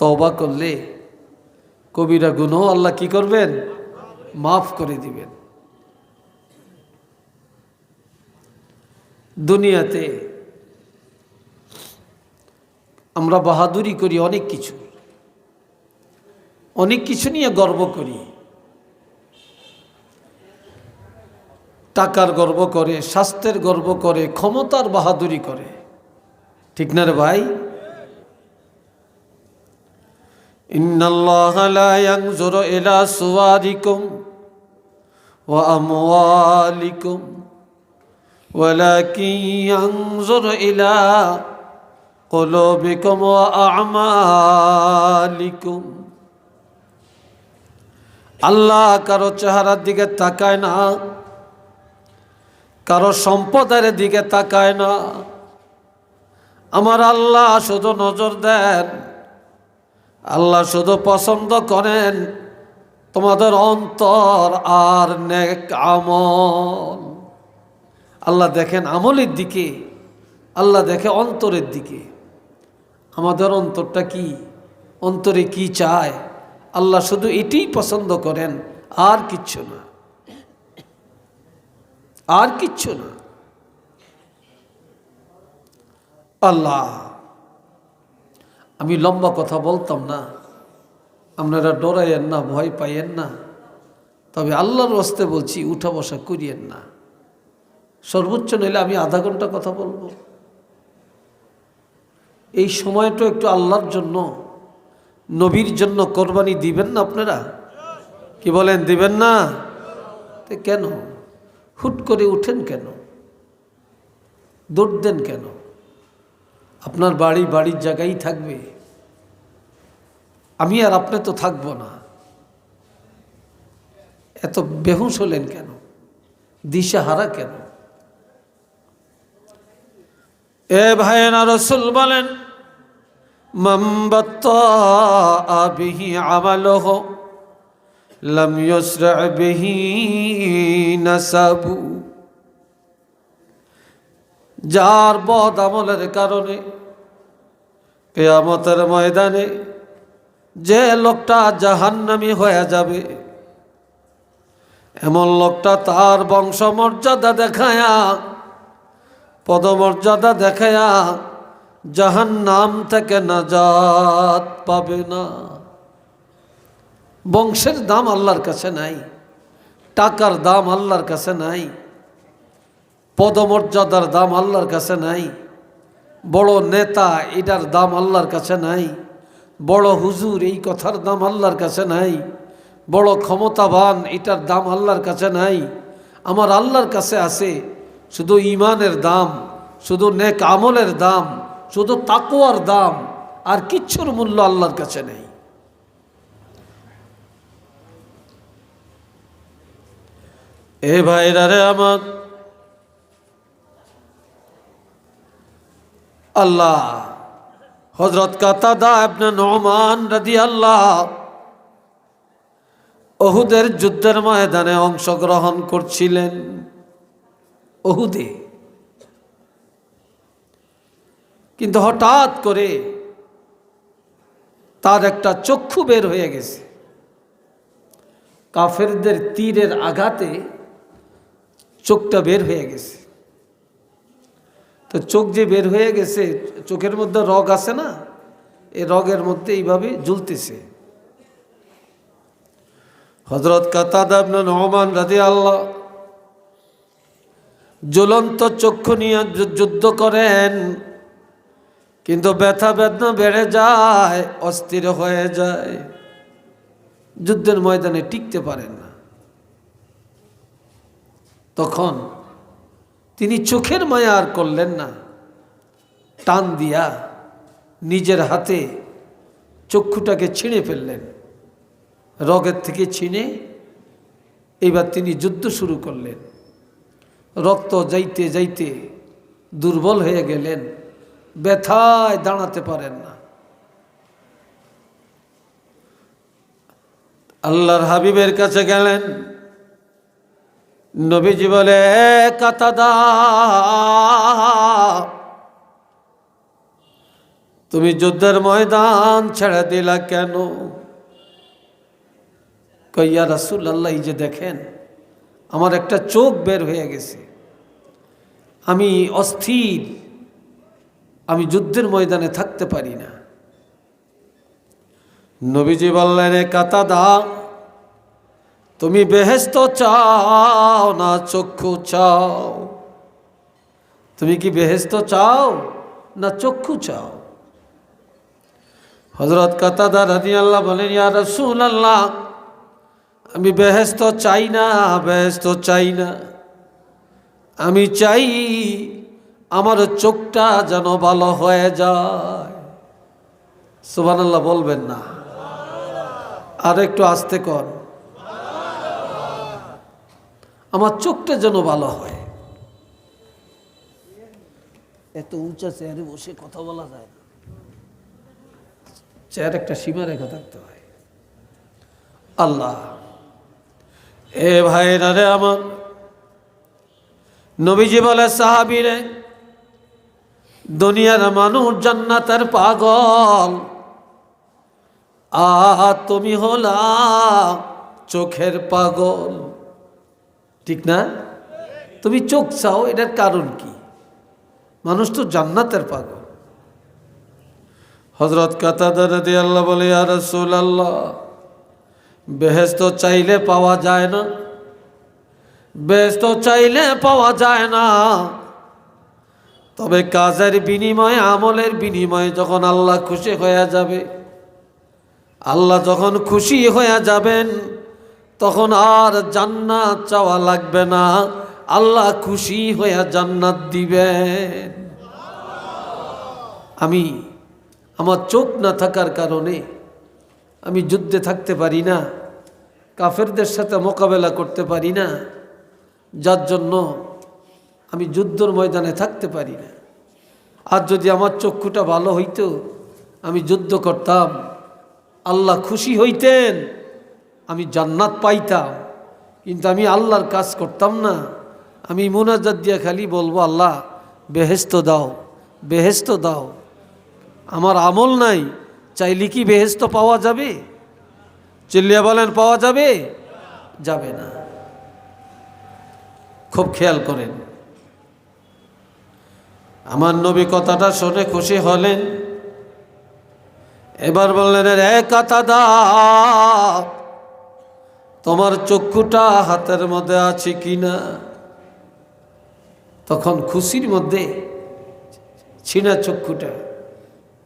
তওবা করলে কবিরা গুনাহ আল্লাহ কি করবেন? মাফ করে দিবেন। দুনিয়াতে আমরা বাহাদুরি করি অনেক কিছু নিয়ে গর্ব করি। টাকার গর্ব করে, স্বাস্থ্যের গর্ব করে, ক্ষমতার বাহাদুরি করে, ঠিক না রে ভাই? ইন্নাল্লাহা লা ইয়ানজুরু ইলা সুওয়ারিকুম ওয়া আমওয়ালিকুম ওয়ালাকিন ইয়ানজুরু ইলা কুলুবিকুম ওয়া আ'মালিকুম। আল্লাহ কারো চেহারার দিকে তাকায় না, কারো সম্পদের দিকে তাকায় না। আমার আল্লাহ শুধু নজর দেন, আল্লাহ শুধু পছন্দ করেন তোমাদের অন্তর আর নেক আমল। আল্লাহ দেখেন আমলের দিকে, আল্লাহ দেখে অন্তরের দিকে। আমাদের অন্তরটা কি, অন্তরে কি চায়, আল্লাহ শুধু এটাই পছন্দ করেন, আর কিচ্ছু না, আর কিচ্ছু না। আল্লাহ, আমি লম্বা কথা বলতাম না, আপনারা ডরাইয়েন না, ভয় পাইয়েন না, তবে আল্লাহর রাস্তে বলছি উঠা বসা করিয়েন না। সর্বোচ্চ নইলে আমি আধা ঘন্টা কথা বলবো। এই সময়টা একটু আল্লাহর জন্য, নবীর জন্য কোরবানি দিবেন না আপনারা? কি বলেন, দিবেন না? তো কেন হুট করে উঠেন কেন, দৌড় দেন কেন? আপনার বাড়ির জায়গায় থাকবে, আমি আর আপনি তো থাকবো না। এত বেহুশ হলেন কেন, দিশাহারা কেন? এ ভাইয়েরা, রাসূল বলেন মান বাত্তা বিহি আমালুহু লাম ইউসরা বিহি নাসাবু। যার বদ আমলের কারণে কিয়ামতের ময়দানে যে লোকটা জাহান্নামী হয়ে যাবে, এমন লোকটা তার বংশমর্যাদা দেখায়া, পদমর্যাদা দেখায়া জাহান্নাম থেকে নাজাত পাবে না। বংশের দাম আল্লাহর কাছে নাই, টাকার দাম আল্লাহর কাছে নাই, পদমর্যাদার দাম আল্লাহর কাছে নাই, বড় নেতা এটার দাম আল্লাহর কাছে নাই, বড় হুজুর এই কথার দাম আল্লাহর কাছে নাই, বড় ক্ষমতাবান এটার দাম আল্লাহর কাছে নাই। আমার আল্লাহর কাছে আছে শুধু ঈমানের দাম, শুধু নেক আমলের দাম, শুধু তাকওয়ার দাম, আর কিচ্ছুর মূল্য আল্লাহর কাছে নেই। এ ভাইরা রে আমার, আল্লাহ হযরত কাতাদা ইবনে নুমান রাদিয়াল্লাহু উহুদের যুদ্ধের ময়দানে অংশগ্রহণ করছিলেন। উহুদে কিন্তু হঠাৎ করে তার একটা চক্ষু বের হয়ে গেছে। কাফেরদের তীরের আঘাতে চোখটা বের হয়ে গেছে। তো চোখ যে বের হয়ে গেছে, চোখের মধ্যে রগ আছে না, এই রগের মধ্যে এইভাবে ঝুলতেছে। হযরত কাতাদা ইবনে নুমান রাদিয়াল্লাহু জ্বলন্ত চক্ষু নিয়ে যুদ্ধ করেন, কিন্তু ব্যথা বেদনা বেড়ে যায়, অস্থির হয়ে যায়, যুদ্ধের ময়দানে টিকতে পারেন না। তখন তিনি চোখের মায়া আর করলেন না, টান দিয়া নিজের হাতে চক্ষুটাকে ছিঁড়ে ফেললেন, রগের থেকে ছিঁড়ে এইবার তিনি যুদ্ধ শুরু করলেন। রক্ত যাইতে যাইতে দুর্বল হয়ে গেলেন, ব্যথায় দাঁড়াতে পারেন না। আল্লাহর হাবিবের কাছে গেলেন। নবীজি বলে, কাতাদা তুমি যুদ্ধের ময়দান ছেড়ে দিলা কেন? কইয়া রাসূলুল্লাহ, এই যে দেখেন আমার একটা চোখ বের হয়ে গেছে, আমি অস্থির, আমি যুদ্ধের ময়দানে থাকতে পারি না। নবীজি বললেন, কাতাদা, তুমি বেহেশত চাও না চক্ষু চাও? তুমি কি বেহেশত চাও না চক্ষু চাও? হযরত কাতাদা রাদিয়াল্লাহু বলেন, ইয়া রাসূলুল্লাহ, আমি বেহেশত চাই না, বেহেশত চাই না, আমি চাই আমার চোখটা যেন ভালো হয়ে যায়। সুবহানাল্লাহ বলবেন না? আর একটু আস্তে কর। আমার চোখটা যেন ভালো হয়। এত উঁচা চেয়ারে বসে কথা বলা যায় না, চেয়ার একটা সীমা রেখা থাকতে হয়। আল্লাহ, এ ভাইরা রে আমার, নবীজি বলে, সাহাবীরে, দুনিয়ার মানুষ জান্নাতের পাগল, আর তুমি হলা চোখের পাগল। ঠিক না? তুমি চোখ চাও, এটার কারণ কি? মানুষ তো জান্নাতের পাগল। হযরত কাতাদা রাদিয়াল্লাহু বলে, ইয়া রাসূলুল্লাহ, বেহেশত চাইলে পাওয়া যায় না, বেহেশত চাইলে পাওয়া যায় না, তবে কাজের বিনিময়ে, আমলের বিনিময়ে যখন আল্লাহ খুশি হয়ে যাবে, আল্লাহ যখন খুশি হয়ে যাবেন, তখন আর জান্নাত চাওয়া লাগবে না, আল্লাহ খুশি হয়ে জান্নাত দিবেন। আমি আমার চোখ না থাকার কারণে আমি যুদ্ধে থাকতে পারি না, কাফেরদের সাথে মোকাবেলা করতে পারি না, যার জন্য আমি যুদ্ধের ময়দানে থাকতে পারি না। আর যদি আমার চক্ষুটা ভালো হইতো, আমি যুদ্ধ করতাম, আল্লাহ খুশি হইতেন, আমি জান্নাত পাইতাম। কিন্তু আমি আল্লাহর কাজ করতাম না, আমি মুনাজাত দিয়া খালি বলবো, আল্লাহ বেহেশত দাও, বেহেশত দাও। আমার আমল নাই, চাইলে কি বেহেশত পাওয়া যাবে? চিল্লিয়া বলেন, পাওয়া যাবে? যাবে না। খুব খেয়াল করেন। আমার নবী কথাটা শুনে খুশি হলেন, এবার বললেন, রে কাতাদা, তোমার চক্ষুটা হাতের মধ্যে আছে কিনা? তখন খুশির মধ্যে ছিনা চক্ষুটা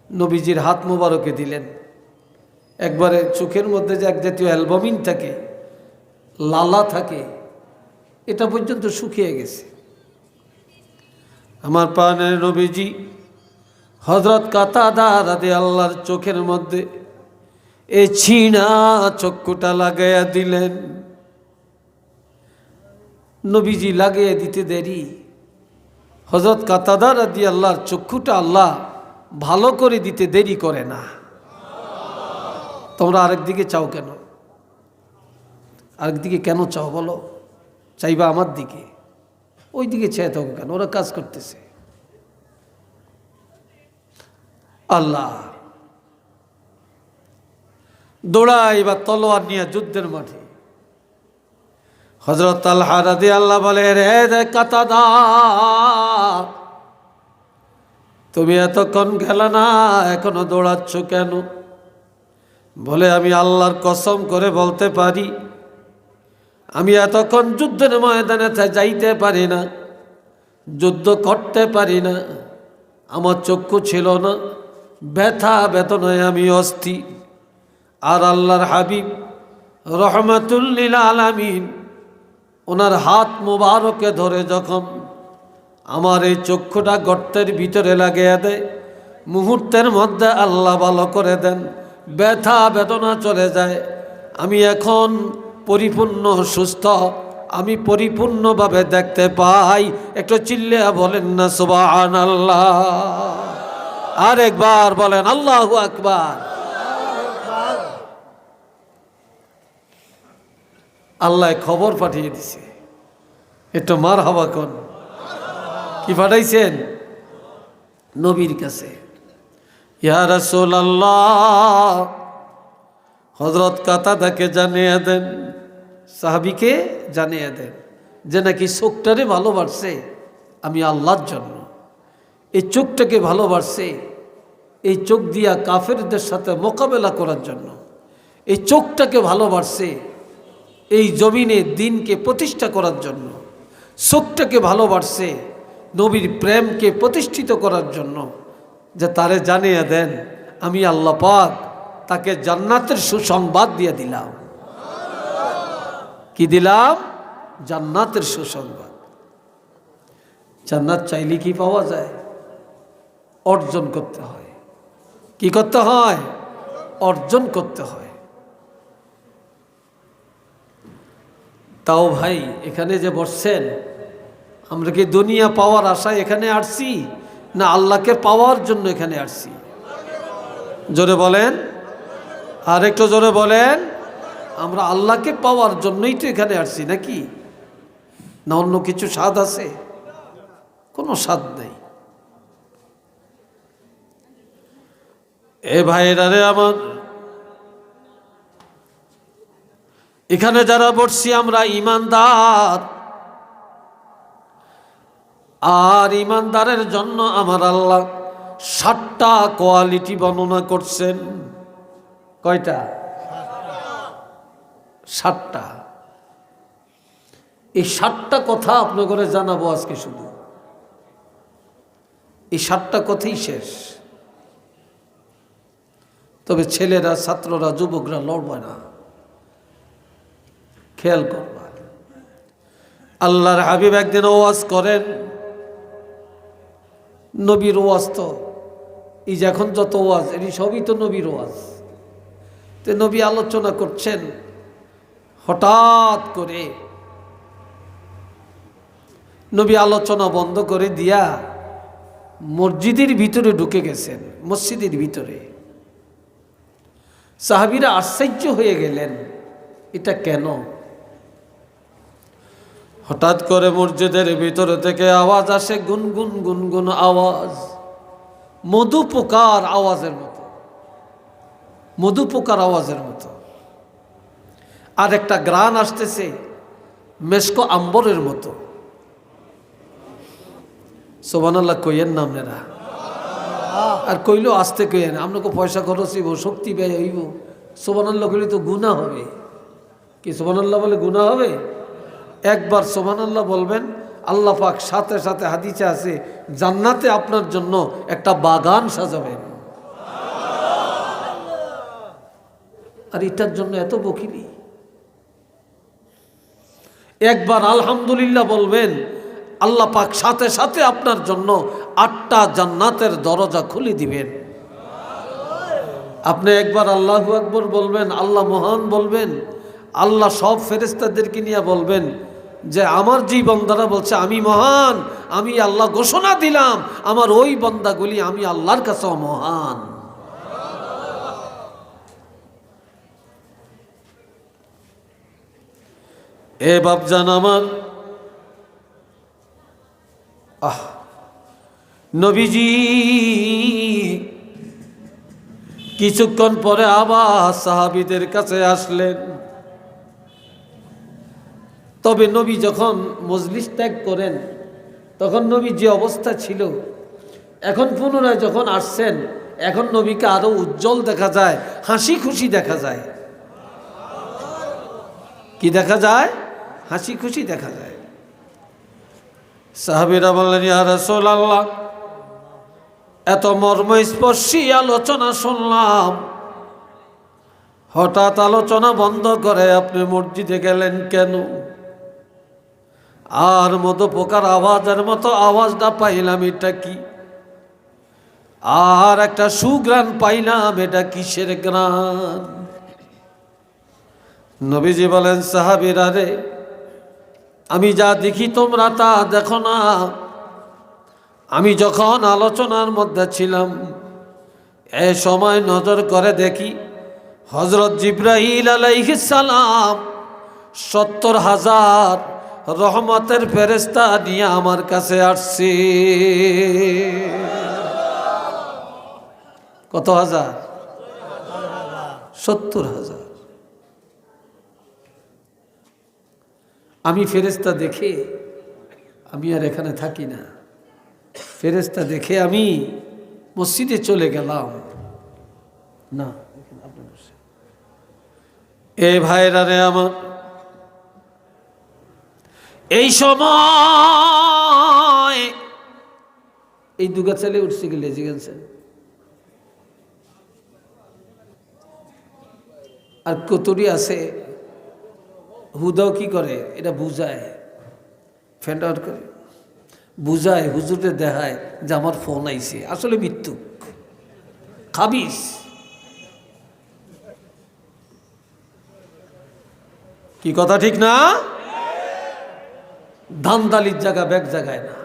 নবীজির হাত মোবারকে দিলেন। একবারে চোখের মধ্যে যে এক জাতীয় অ্যালবুমিন থাকে, লালা থাকে, এটা পর্যন্ত শুকিয়ে গেছে। আমার প্রাণের নবীজি হযরত কাতাদা রাদিয়াল্লাহর চোখের মধ্যে এই ছিনা চক্ষুটা লাগাইয়া দিলেন। নবীজি লাগিয়ে দিতে দেরি, হযরত কাতাদা রাদিয়াল্লাহর চক্ষুটা আল্লাহ ভালো করে দিতে দেরি করে না। তোমরা আরেকদিকে চাও কেন? আরেকদিকে কেন চাও বলো? চাইবা আমার দিকে, ওই দিকে চেয়ে থাকো কেন? ওরা কাজ করতেছে। আল্লাহ দৌড়াই বা তলোয়ার নিয়ে যুদ্ধের মাঠে। হযরত তালহা রাদিয়াল্লাহু বলে, রে কাতাদা, তুমি এতক্ষণ গেলে না, এখনো দৌড়াচ্ছ কেন? বলে, আমি আল্লাহর কসম করে বলতে পারি, আমি এতক্ষণ যুদ্ধের ময়দানে যাইতে পারি না, যুদ্ধ করতে পারি না, আমার চক্ষু ছিল না, ব্যথা বেদনায় আমি অস্থির। আর আল্লাহর হাবিব রহমাতুল লিল আলামিন ওনার হাত মুবারকে ধরে যখন আমার এই চক্ষুটা গর্তের ভিতরে লাগিয়ে দেয়, মুহূর্তের মধ্যে আল্লাহ ভালো করে দেন, ব্যথা বেদনা চলে যায়, আমি এখন পরিপূর্ণ সুস্থ, আমি পরিপূর্ণভাবে দেখতে পাই। একটু চিল্লিয়া বলেন না সুবহানাল্লাহ। আর একবার বলেন আল্লাহু আকবার। আল্লাহ খবর পাঠিয়ে দিছে, একটু মারহাবা কোন। কি পাঠাইছেন? নবীর কাছে। ইয়া রাসূলুল্লাহ, হযরত কাতাদাকে জানিয়ে দেন, সাহাবীকে জানিয়ে দেন যে নাকি চোখটারে ভালোবাসছে আমি আল্লাহর জন্য, এই চোখটাকে ভালোবাসছে এই চোখ দিয়া কাফেরদের সাথে মোকাবেলা করার জন্য, এই চোখটাকে ভালোবাসছে এই জমিনে দ্বীনকে প্রতিষ্ঠা করার জন্য, চোখটাকে ভালোবাসছে নবীর প্রেমকে প্রতিষ্ঠিত করার জন্য, যে তারে জানিয়ে দেন আমি আল্লাহ পাক তাকে জান্নাতের সুসংবাদ দিয়ে দিলাম। কি দিলাম? জান্নাতের সুসংবাদ। জান্নাত চাইলে কি পাওয়া যায়? অর্জন করতে হয়। কি করতে হয়? অর্জন করতে হয়। তাও ভাই এখানে যে বসছেন, আমরা কি দুনিয়া পাওয়ার আশায় এখানে আসছি না আল্লাহকে পাওয়ার জন্য এখানে আসছি? জোরে বলেন, আর একটু জোরে বলেন। আমরা আল্লাহকে পাওয়ার জন্যই তো এখানে আসছি নাকি? না অন্য কিছু স্বাদ আছে? কোনো স্বাদ নেই। এ ভাইরা রে আমার, এখানে যারা বসছি আমরা ঈমানদার, আর ঈমানদারের জন্য আমার আল্লাহ 7টা কোয়ালিটি বর্ণনা করছেন। কয়টা? 7টা। এই 7টা কথা আপনাদের জানাবো আজকে। শুধু এই 7টা কথাই শেষ। তবে ছেলেরা, ছাত্ররা, যুবকরা লড়বে না, খেয়াল করবা। আল্লাহর হাবিব একদিন ওয়াজ করেন, নবীর ওয়াজ তো এই যে এখন যত ওয়াজ এটি সবই তো নবীর ওয়াজ। তো নবী আলোচনা করছেন, হঠাৎ করে নবী আলোচনা বন্ধ করে দিয়া মসজিদের ভিতরে ঢুকে গেছেন। মসজিদের ভিতরে সাহাবীরা আশ্চর্য হয়ে গেলেন, এটা কেন? হঠাৎ করে মসজিদের ভিতর থেকে আওয়াজ আসে, গুনগুন গুনগুন আওয়াজ, মধু পোকার আওয়াজের মতো, মধু পোকার আওয়াজের মতো। আর একটা গ্রান আসতেছে মেশকো আম্বরের মতো। সুবহানাল্লাহ কইয়েন না আপনারা, আর কইলেও আস্তে কইয়েন। আপনাকে পয়সা খরচ হইব, শক্তি ব্যয় হইব। সুবহানাল্লাহ কইলে তো গুনাহ হবে। কি সুবহানাল্লাহ বলে গুনাহ হবে? একবার সুবহানাল্লাহ বলবেন, আল্লাহ পাক সাথে সাথে হাদিসে আছে জান্নাতে আপনার জন্য একটা বাগান সাজাবেন। আর এটার জন্য এত বকিরি? একবার আলহামদুলিল্লাহ বলবেন, আল্লাহ পাক সাথে সাথে আপনার জন্য 8টা জান্নাতের দরজা খুলে দিবেন। আপনি একবার আল্লাহু আকবার বলবেন, আল্লাহ মহান বলবেন, আল্লাহ সব ফেরেশতাদেরকে নিয়ে বলবেন যে আমার যেই বান্দারা বলছে আমি মহান, আমি আল্লাহ ঘোষণা দিলাম আমার ওই বান্দাগুলি আমি আল্লাহর কাছেও মহান। এ বাপজান আমার, নবীজি কিছুক্ষণ পরে আবার সাহাবীদের কাছে আসলেন। তবে নবী যখন মজলিস ত্যাগ করেন তখন নবী যে অবস্থা ছিল, এখন পুনরায় যখন আসছেন এখন নবীকে আরো উজ্জ্বল দেখা যায়, হাসি খুশি দেখা যায়। কি দেখা যায়? হাসি খুশি দেখা যায়। সাহাবীরা বললেন, ইয়া রাসূলুল্লাহ, এত মর্মস্পর্শী আলোচনা শুনলাম, হঠাৎ আলোচনা বন্ধ করে আপনি মসজিদে গেলেন কেন? আর মধু পোকার আওয়াজের মতো আওয়াজটা পাইলাম, এটা কি? আর একটা সুগ্রাণ পাইলাম, এটা কিসের গ্রাণ? নবীজি বলেন, সাহাবীরা রে, আমি যা দেখি তোমরা তা দেখো না। আমি যখন আলোচনার মধ্যে ছিলাম এ সময় নজর করে দেখি হযরত জিবরাইল আলাইহিস সালাম 70,000 রহমতের ফেরেশতা নিয়ে আমার কাছে আসছে। কত হাজার? 70,000। আমি ফেরেশতা দেখে আমি আর এখানে থাকি না, ফেরেশতা দেখে আমি মসজিদে চলে গেলাম না। এ ভাইরা রে আমার, এই সময় এই দুগা চালে উঠছে গেলে জিজ্ঞাসা, আর কতরি আছে হুদাও কি করে, এটা বুঝায়, ফ্যান্ড আউট করে বুঝায়, হুজুরে দেখায় যে আমার ফোন আইছে, আসলে মৃত্যু খাবিস। কি কথা ঠিক না? ধান্দালির জায়গা ব্যাগ জায়গায় না।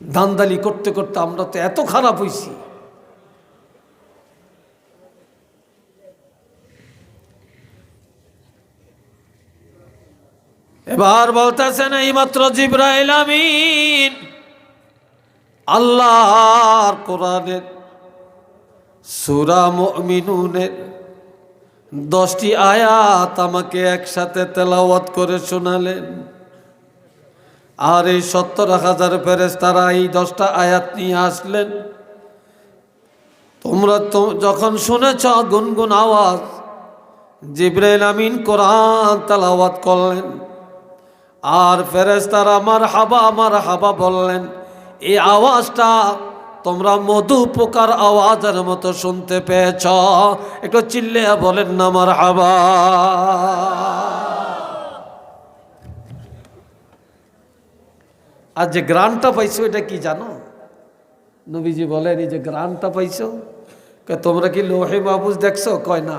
ধান্দালি করতে করতে আমরা তো এত খারাপ হইছি। এবার বলতেছেন এইমাত্র জিবরাইল আমিন আল্লাহর কোরআনের সূরা মুমিনুনের 10টি আয়াত আমাকে একসাথে তেলাওয়াত করে শোনালেন। আর এই 70,000 ফেরেশতারা এই 10টা আয়াত নিয়ে আসলেন। তোমরা তো যখন শুনেছ গুনগুন আওয়াজ, জিবরাইল আমিন কোরআন তেলাওয়াত করলেন, আর ফেরেশতারা মারহাবা বললেন। এই আওয়াজটা তোমরা মধু পোকার আওয়াজের মতো শুনতে পেয়েছ, একটু চিল্লিয়ে বলেন না মারহাবা। আর যে গ্রানটা পাইছো এটা কি জানো? নবীজি বলেন এই যে গ্রানটা পাইছো, তোমরা কি লৌহে মাহফুজ দেখছো? কয় না।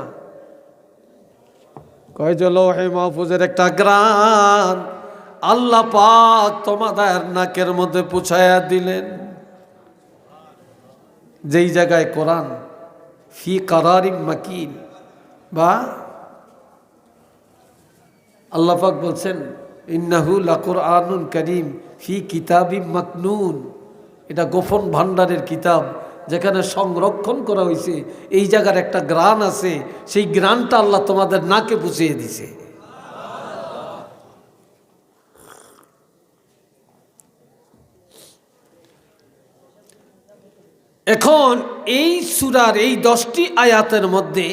কয় যে লৌহে মাহফুজের একটা গ্রান আল্লাহ পাক তোমাদের নাকের মধ্যে পুছায়া দিলেন। যেই জায়গায় কোরআন ফি কারারিম মাকিন, বা আল্লাহ পাক বলছেন ইন্নাহু লাকুরআনুন কারীম ফি কিতাবিম মাকনুন, এটা গোপন ভান্ডারের কিতাব যেখানে সংরক্ষণ করা হয়েছে। এই জায়গার একটা গ্রান আছে, সেই গ্রানটা আল্লাহ তোমাদের নাকে পুছিয়ে দিছে। এখন এই সূরার এই 10টি আয়াতের মধ্যে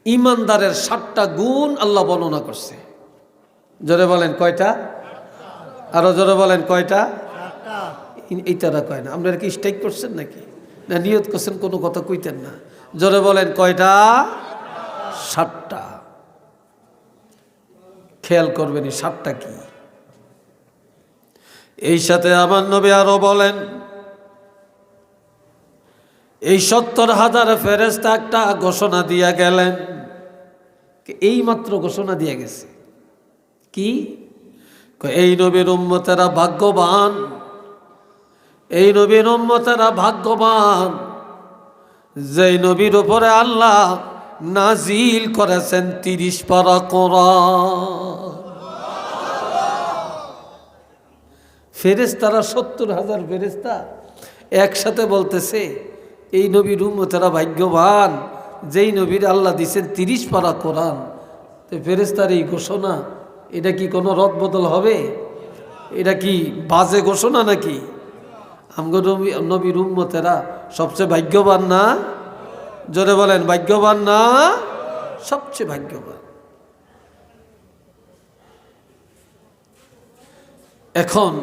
ঈমানদারের 7টা গুণ আল্লাহ বর্ণনা করছে। জোরে বলেন কয়টা? আরো জোরে বলেন কয়টা? এইটারা কয় না। আপনারা কি স্ট্রাইক করছেন নাকি, না নিয়ত করছেন কোনো কথা কইতেন না? জোরে বলেন কয়টা? 7টা। খেয়াল করবেন এই 7টা কি। এই সাথে আমার নবী আরো বলেন এই 70,000 ফেরেশতা একটা ঘোষণা দিয়া গেলেন। এই মাত্র ঘোষণা দিয়া গেছে কি? এই নবীর উম্মতেরা ভাগ্যবান, এই নবীর উম্মতেরা ভাগ্যবান যেই নবীর উপরে আল্লাহ নাজিল করেছেন 30 পারা কোরআন। ফেরেশতারা 70,000 ফেরেশতা একসাথে বলতেছে এই নবীর উম্মতেরা ভাগ্যবান যেই নবীর আল্লাহ দিয়েছেন 30 পারা কোরআন। তো ফেরেশতার এই ঘোষণা, এটা কি কোনো রদ বদল হবে? এটা কি বাজে ঘোষণা নাকি? আমগো নবীর উম্মতেরা সবচেয়ে ভাগ্যবান না? জোরে বলেন ভাগ্যবান না? সবচেয়ে ভাগ্যবান। এখন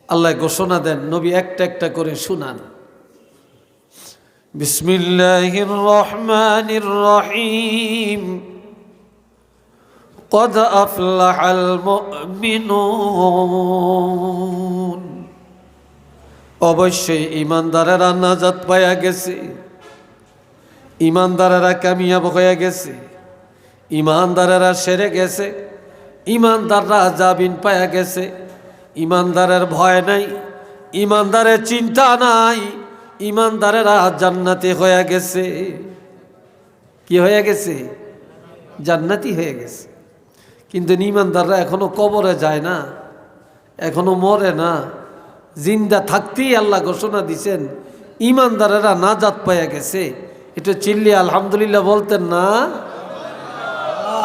আল্লাহ ঘোষণা দেন, নবী একটা একটা করে শুনান। বিসমিল্লাহির রহমানির রহিম। قد أفلح المؤمنون। অবশ্যই ইমানদারেরা নাজাত পাইয়া গেছে, ইমানদারেরা কামিয়াব হয়ে গেছে, ইমানদারেরা সেরে গেছে, ইমানদাররা জামিন পাইয়া গেছে। ইমানদারের ভয় নাই, ইমানদারের চিন্তা নাই, ইমানদারেরা জান্নাতি হয়ে গেছে। কি হয়ে গেছে? জান্নাতি হয়ে গেছে। কিন্তু ইমানদাররা এখনো কবরে যায় না, এখনো মরে না, জিন্দা থাকতেই আল্লাহ ঘোষণা দিছেন ইমানদারেরা নাজাত পাইয়া গেছে। একটু চিল্লিয়ে আলহামদুলিল্লাহ বলতেন না?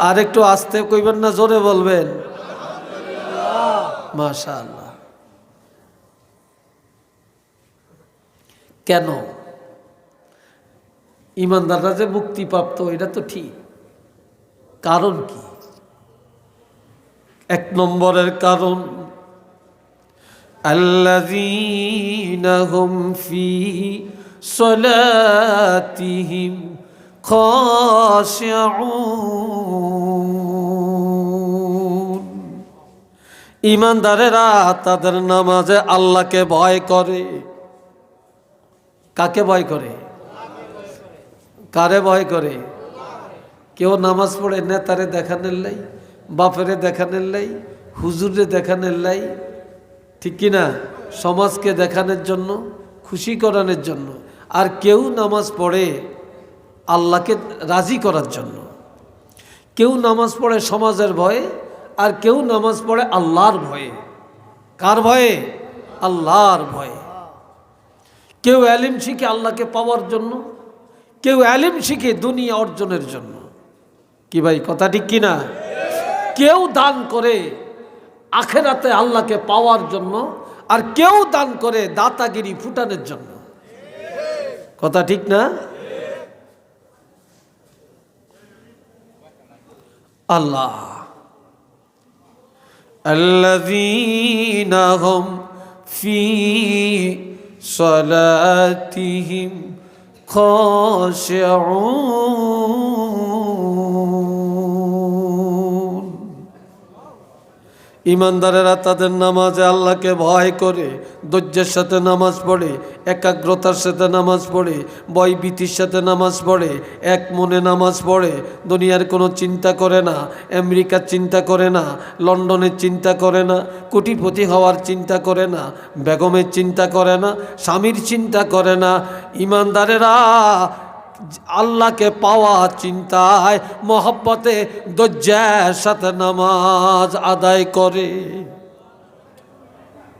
আর একটু আস্তে কইবেন না, জোরে বলবেন? মাশাআল্লাহ। কেন ইমানদাররা যে মুক্তিপ্রাপ্ত, এটা তো ঠিক। কারণ কি? এক নম্বরের কারণ আল্লাযীনা হুম ফী সলাতিহিম খাশিউন। ইমানদারেরা তাদের নামাজে আল্লাহকে ভয় করে। কাকে ভয় করে? কারে ভয় করে? কেউ নামাজ পড়ে নেতারে দেখানোর লাই, বাপেরে দেখানোর লাই, হুজুরে দেখানোর লাই, ঠিক কিনা, সমাজকে দেখানোর জন্য, খুশি করানোর জন্য। আর কেউ নামাজ পড়ে আল্লাহকে রাজি করার জন্য। কেউ নামাজ পড়ে সমাজের ভয়ে, আর কেউ নামাজ পড়ে আল্লাহর ভয়ে। কার ভয়ে? আল্লাহর ভয়ে। কেউ ইলম শিখে আল্লাহকে পাওয়ার জন্য, কেউ ইলম শিখে দুনিয়া অর্জনের জন্য। কি ভাই, কথা ঠিক কিনা? কেউ দান করে আখেরাতে আল্লাহকে পাওয়ার জন্য, আর কেউ দান করে দাতাগিরি ফুটানোর জন্য। কথা ঠিক না? আল্লাহ আল্লাযীনা হুম ফী সলাতিহিম খাশিউন। ইমানদারেরা তাদের নামাজে আল্লাহকে ভয় করে, ধৈর্যের সাথে নামাজ পড়ে, একাগ্রতার সাথে নামাজ পড়ে, ভয়ভীতির সাথে নামাজ পড়ে, এক মনে নামাজ পড়ে। দুনিয়ার কোনো চিন্তা করে না, আমেরিকার চিন্তা করে না, লন্ডনের চিন্তা করে না, কোটিপতি হওয়ার চিন্তা করে না, বেগমের চিন্তা করে না, স্বামীর চিন্তা করে না। ইমানদারেরা আল্লাহকে পাওয়া চিন্তায়, মহব্বতে, ধৈর্যের সাথে নামাজ আদায় করে।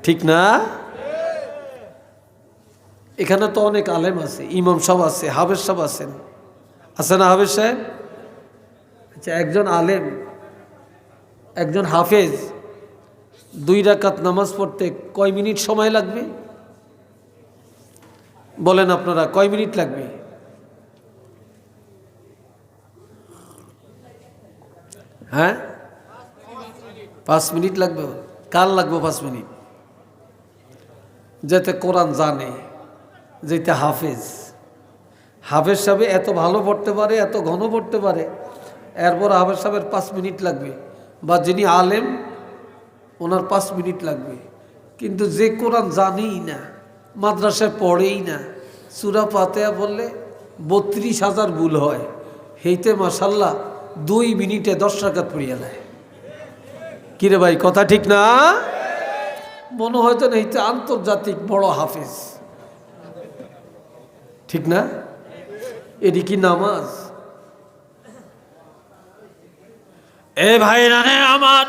ঠিক না? এখানে তো অনেক আলেম আছে, ইমাম সাহেব আছে, হাফেজ সাহেব আছেন, আছে না হাফেজ সাহেব? আচ্ছা, একজন আলেম, একজন হাফেজ 2 রাকাত নামাজ পড়তে কয় মিনিট সময় লাগবে? বলেন আপনারা, কয় মিনিট লাগবে? হ্যাঁ, 5 মিনিট লাগবে। কার লাগবে 5 মিনিট? যেতে কোরআন জানে, যেতে হাফেজ। হাফেজ সাহেব এত ভালো পড়তে পারে, এত ঘন পড়তে পারে, এরপর হাফেজ সাহেবের 5 মিনিট লাগবে। বা যিনি আলেম, ওনার 5 মিনিট লাগবে। কিন্তু যে কোরআন জানেই না, মাদ্রাসায় পড়েই না, সূরা ফাতিহা বললে 32,000 ভুল হয়, হেইতে মাশাল্লাহ 2 মিনিটে 10 রাকাত পড়িয়া নেয়। কিরে ভাই, কথা ঠিক না? মনে হয়তো না এইতে আন্তর্জাতিক বড় হাফেজ। ঠিক না? এটি কি নামাজ? এ ভাইরা রে আমার,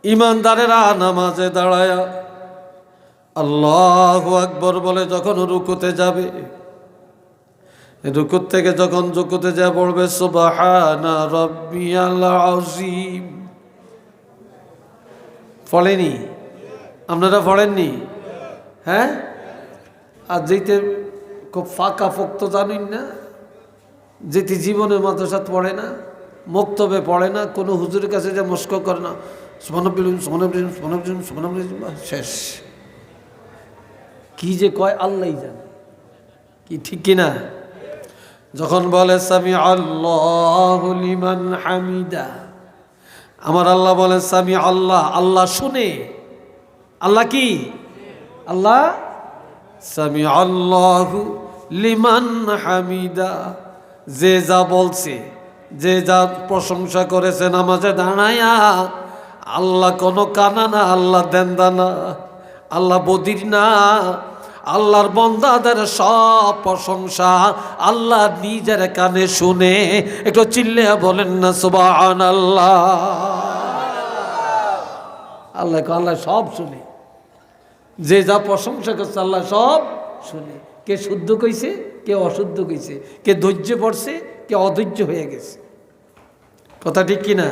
ইমানদারেরা নামাজে দাঁড়ায়া আল্লাহু আকবার বলে যখন রুকুতে যাবে, রুকুত থেকে যখন রুকুতে যা পড়বে সুবহানা রাব্বিয়াল আযীম, পড়েনি? আপনারা পড়েননি? হ্যাঁ? আর যেতে খুব ফাঁকা ফোক্ত জানেন না, যেটি জীবনে মাদ্রাসাত পড়ে না, মক্তবে পড়ে না, কোনো হুজুরের কাছে যে মস্ক করে না, শেষ। কি যে কয় আল্লাহই জানে। কি ঠিক কিনা? যখন বলে সামি আল্লাহু লিমান হামিদা, আমার আল্লাহ বলে সামি আল্লাহ, আল্লাহ শুনে। আল্লাহ কি? আল্লাহ সামি আল্লাহু লিমান হামিদা, যে যা বলছে, যে যা প্রশংসা করেছে নামাজে দাঁড়ায়া, আল্লাহ কোনো কানা না, আল্লাহ দেন্দা না, আল্লাহ বদির না। আল্লাহর বান্দাদের সব প্রশংসা আল্লাহ নিজের কানে শুনে। একটু চিল্লে বলেন না সুবহানাল্লাহ। আল্লাহ আল্লাহ সব শুনে। যে যা প্রশংসা করছে আল্লাহ সব শুনে। কে শুদ্ধ কইছে, কে অশুদ্ধ কইছে, কে ধৈর্য পড়ছে, কে অধৈর্য হয়ে গেছে। কথা ঠিক কিনা?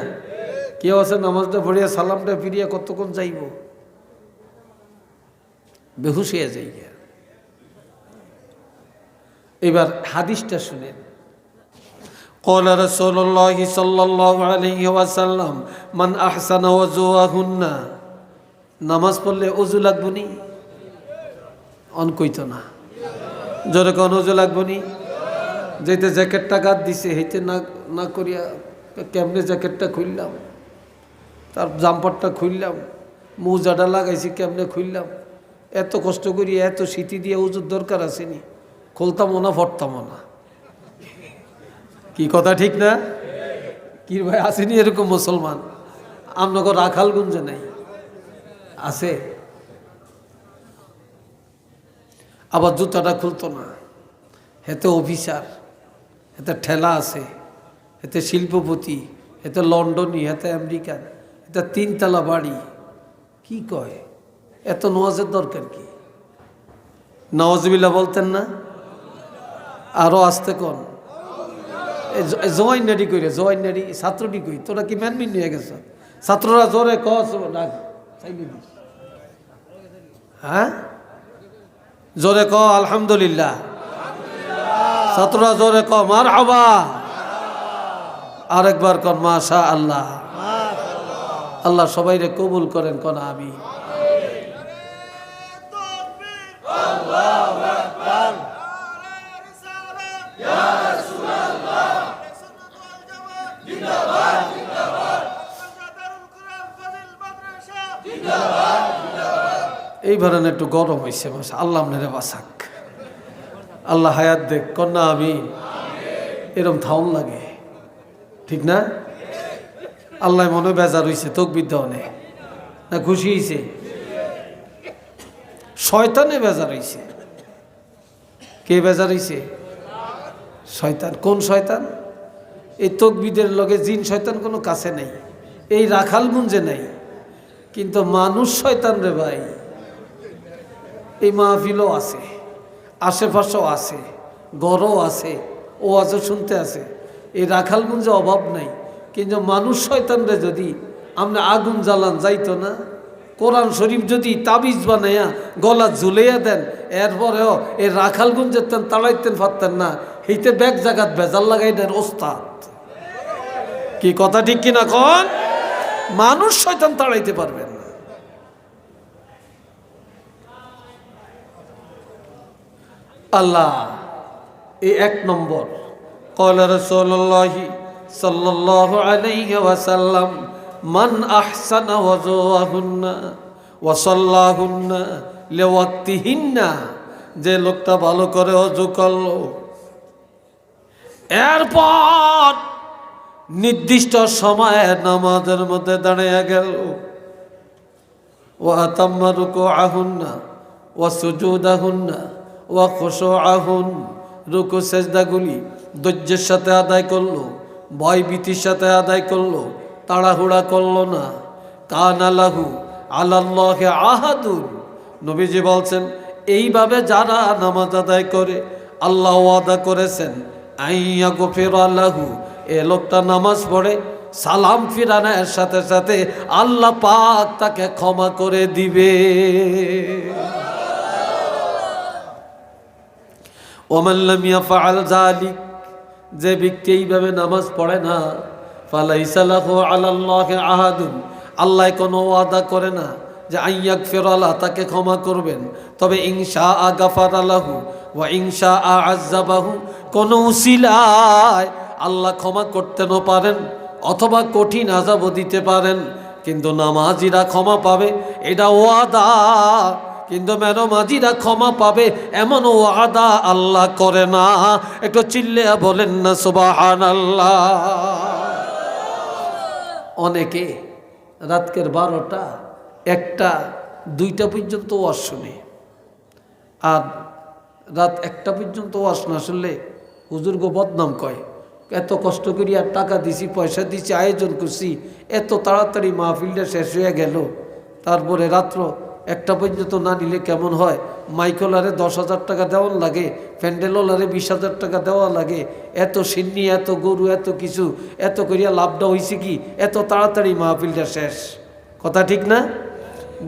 কেউ আছে নামাজটা পড়িয়া সালামটা ফিরিয়া কতক্ষণ যাইব, বেহুশ হয়ে যাই। এবার হাদিসটা শুনেন। قال رسول الله صلى الله عليه وسلم من أحسن وضوءهن। নামাজ পড়লে ওযু লাগবো নি? অন কইতো না, জোরে কোন ওযু লাগবো নি? যেতে জ্যাকেটটা গাদ দিছে হেঁটে না না করিয়া কেমনে জ্যাকেটটা খুললাম, তার জাম্পারটা খুললাম, মোজাটা লাগাইছি কেমনে খুললাম, এত কষ্ট করিয়া এত শীতি দিয়ে ওযুর দরকার আসেনি, খুলতামও না ফটতামও না। কি কথা ঠিক না? কি ভাই আসেনি এরকম মুসলমান? আপনাকে রাখালগঞ্জে নাই, আছে। আবার জুতাটা খুলতো না, হেতে অফিসার, হেতে ঠেলা আছে, হেতে শিল্পপতি, হেতে লন্ডনী, হেতে আমেরিকান, হেতে 3 তলা বাড়ি। কি কয়? এত নওয়াজের দরকার কি? নওয়াজবিল্লাহ বলতেন না? আরো আসতে কোন জয়েন নাডি কইরে, জয়েন নাডি ছাত্রটি কই, তোরা কি ম্যানমিন নিয়ে গেছ? ছাত্ররা জোরে কস ডাক, হ্যাঁ জোরে ক আলহামদুলিল্লাহ, ছাত্ররা জোরে ক মারহাবা, আরেকবার কন মাশা আল্লাহ। আল্লাহ সবাইরে কবুল করেন, কোন আমি। এইবার একটু গরম হয়েছে, মাসা আল্লাহ আপনারে বাসাক, আল্লাহ হায়াত দেখ, কন্যা আমি। এরম থাউন লাগে, ঠিক না? আল্লাহ মনে বেজার হয়েছে, তকবীর দেওয়ানে না খুশি হয়েছে? শয়তানে বেজার হয়েছে। কে বেজার হয়েছে? শয়তান। কোন শয়তান? এই তকবীদের লগে জিন শয়তান কোনো কাছে নেই, এই রাখালগঞ্জে নাই, কিন্তু মানুষ শয়তান রে ভাই। এই মাহফিলও আছে, আশেপাশেও আছে, ঘরও আছে, ও আছে শুনতে আছে, এই রাখালগঞ্জে অভাব নাই। কিন্তু মানুষ শয়তান রে যদি আমরা আগুন জ্বালান যাইতো না, কোরআন শরীফ যদি তাবিজ বানাইয়া গলা ঝুলাইয়া দেন, এরপরেও এই রাখালগঞ্জের তেন তাড়াইতেন পারতেন না। এইতে ব্যাগ জাগাত ভেজাল লাগাই দেন ওস্তাদ। কি কথা ঠিক কিনা কন? মানুষ শয়তান তাড়াইতে পারবেন না। আল্লাহ এই 1 নম্বর। قال رسول الله صلى الله عليه وسلم من أحسن وضوءهن وصلاهن لوقتهن। যে লোকটা ভালো করে ওযু করলো, এরপর নির্দিষ্ট সময়ে নামাজের মধ্যে দাঁড়িয়ে গেল, ওয়া আতাম্মা রুকুআহুন্না ওয়া সুজুদাহুন্না ওয়া খুশুআহুন, রুকু সেজদাগুলি ধৈর্যের সাথে আদায় করলো, ভয়ভীতির সাথে আদায় করলো, তাড়াহুড়া করলো না। কানা লাহু আলাল্লাহি আহাদুন। নবীজি বলছেন এইভাবে যারা নামাজ আদায় করে আল্লাহ ওয়াদা করেছেন আইয়া গফিরা লাহু, এ লোকটা নামাজ পড়ে সালাম ফিরানোর সাথে সাথে আল্লাহ পাক তাকে ক্ষমা করে দিবে। ওমান লাম ইয়াফআল যালিক, যে ব্যক্তি এইভাবে নামাজ পড়ে না, ফালাইসা লাহু আলাল্লাহি আহাদুন, আল্লাহ কোনো ওয়াদা করে না যে আইয়াগফিরা লাহু, তাকে ক্ষমা করবেন। তবে ইনশাআ গাফারা লাহু ওয়া ইনশাআ আযাবাহু, কোন উসিলায় আল্লাহ ক্ষমা করতেও পারেন অথবা কঠিন আযাবও দিতে পারেন, কিন্তু নামাজিরা ক্ষমা পাবে এটা ওয়াদা। কিন্তু মেনমাজিরা ক্ষমা পাবে এমন ওয়াদা আল্লাহ করে না। একটু চিল্লিয়া বলেন না সুবহানাল্লাহ। অনেকে রাতকের 12টা 1টা 2টা পর্যন্ত ওয়াজ শুনে, আর রাত 1টা পর্যন্ত ওয়াজ না শুনলে হুজুরগো বদনাম কয়। এত কষ্ট করি আর টাকা দিছি, পয়সা দিছি, আয়োজন করছি, এত তাড়াতাড়ি মাহফিলটা শেষ হয়ে গেল, তারপরে রাত্র একটা পর্যন্ত না নিলে কেমন হয়? মাইকোলারে 10,000 টাকা দেওয়ার লাগে, প্যান্ডেলোলারে 20,000 টাকা দেওয়া লাগে, এত সিন্নি, এত গরু, এত কিছু, এত করিয়া লাভটা হয়েছে কি? এত তাড়াতাড়ি মাহফিলটা শেষ। কথা ঠিক না?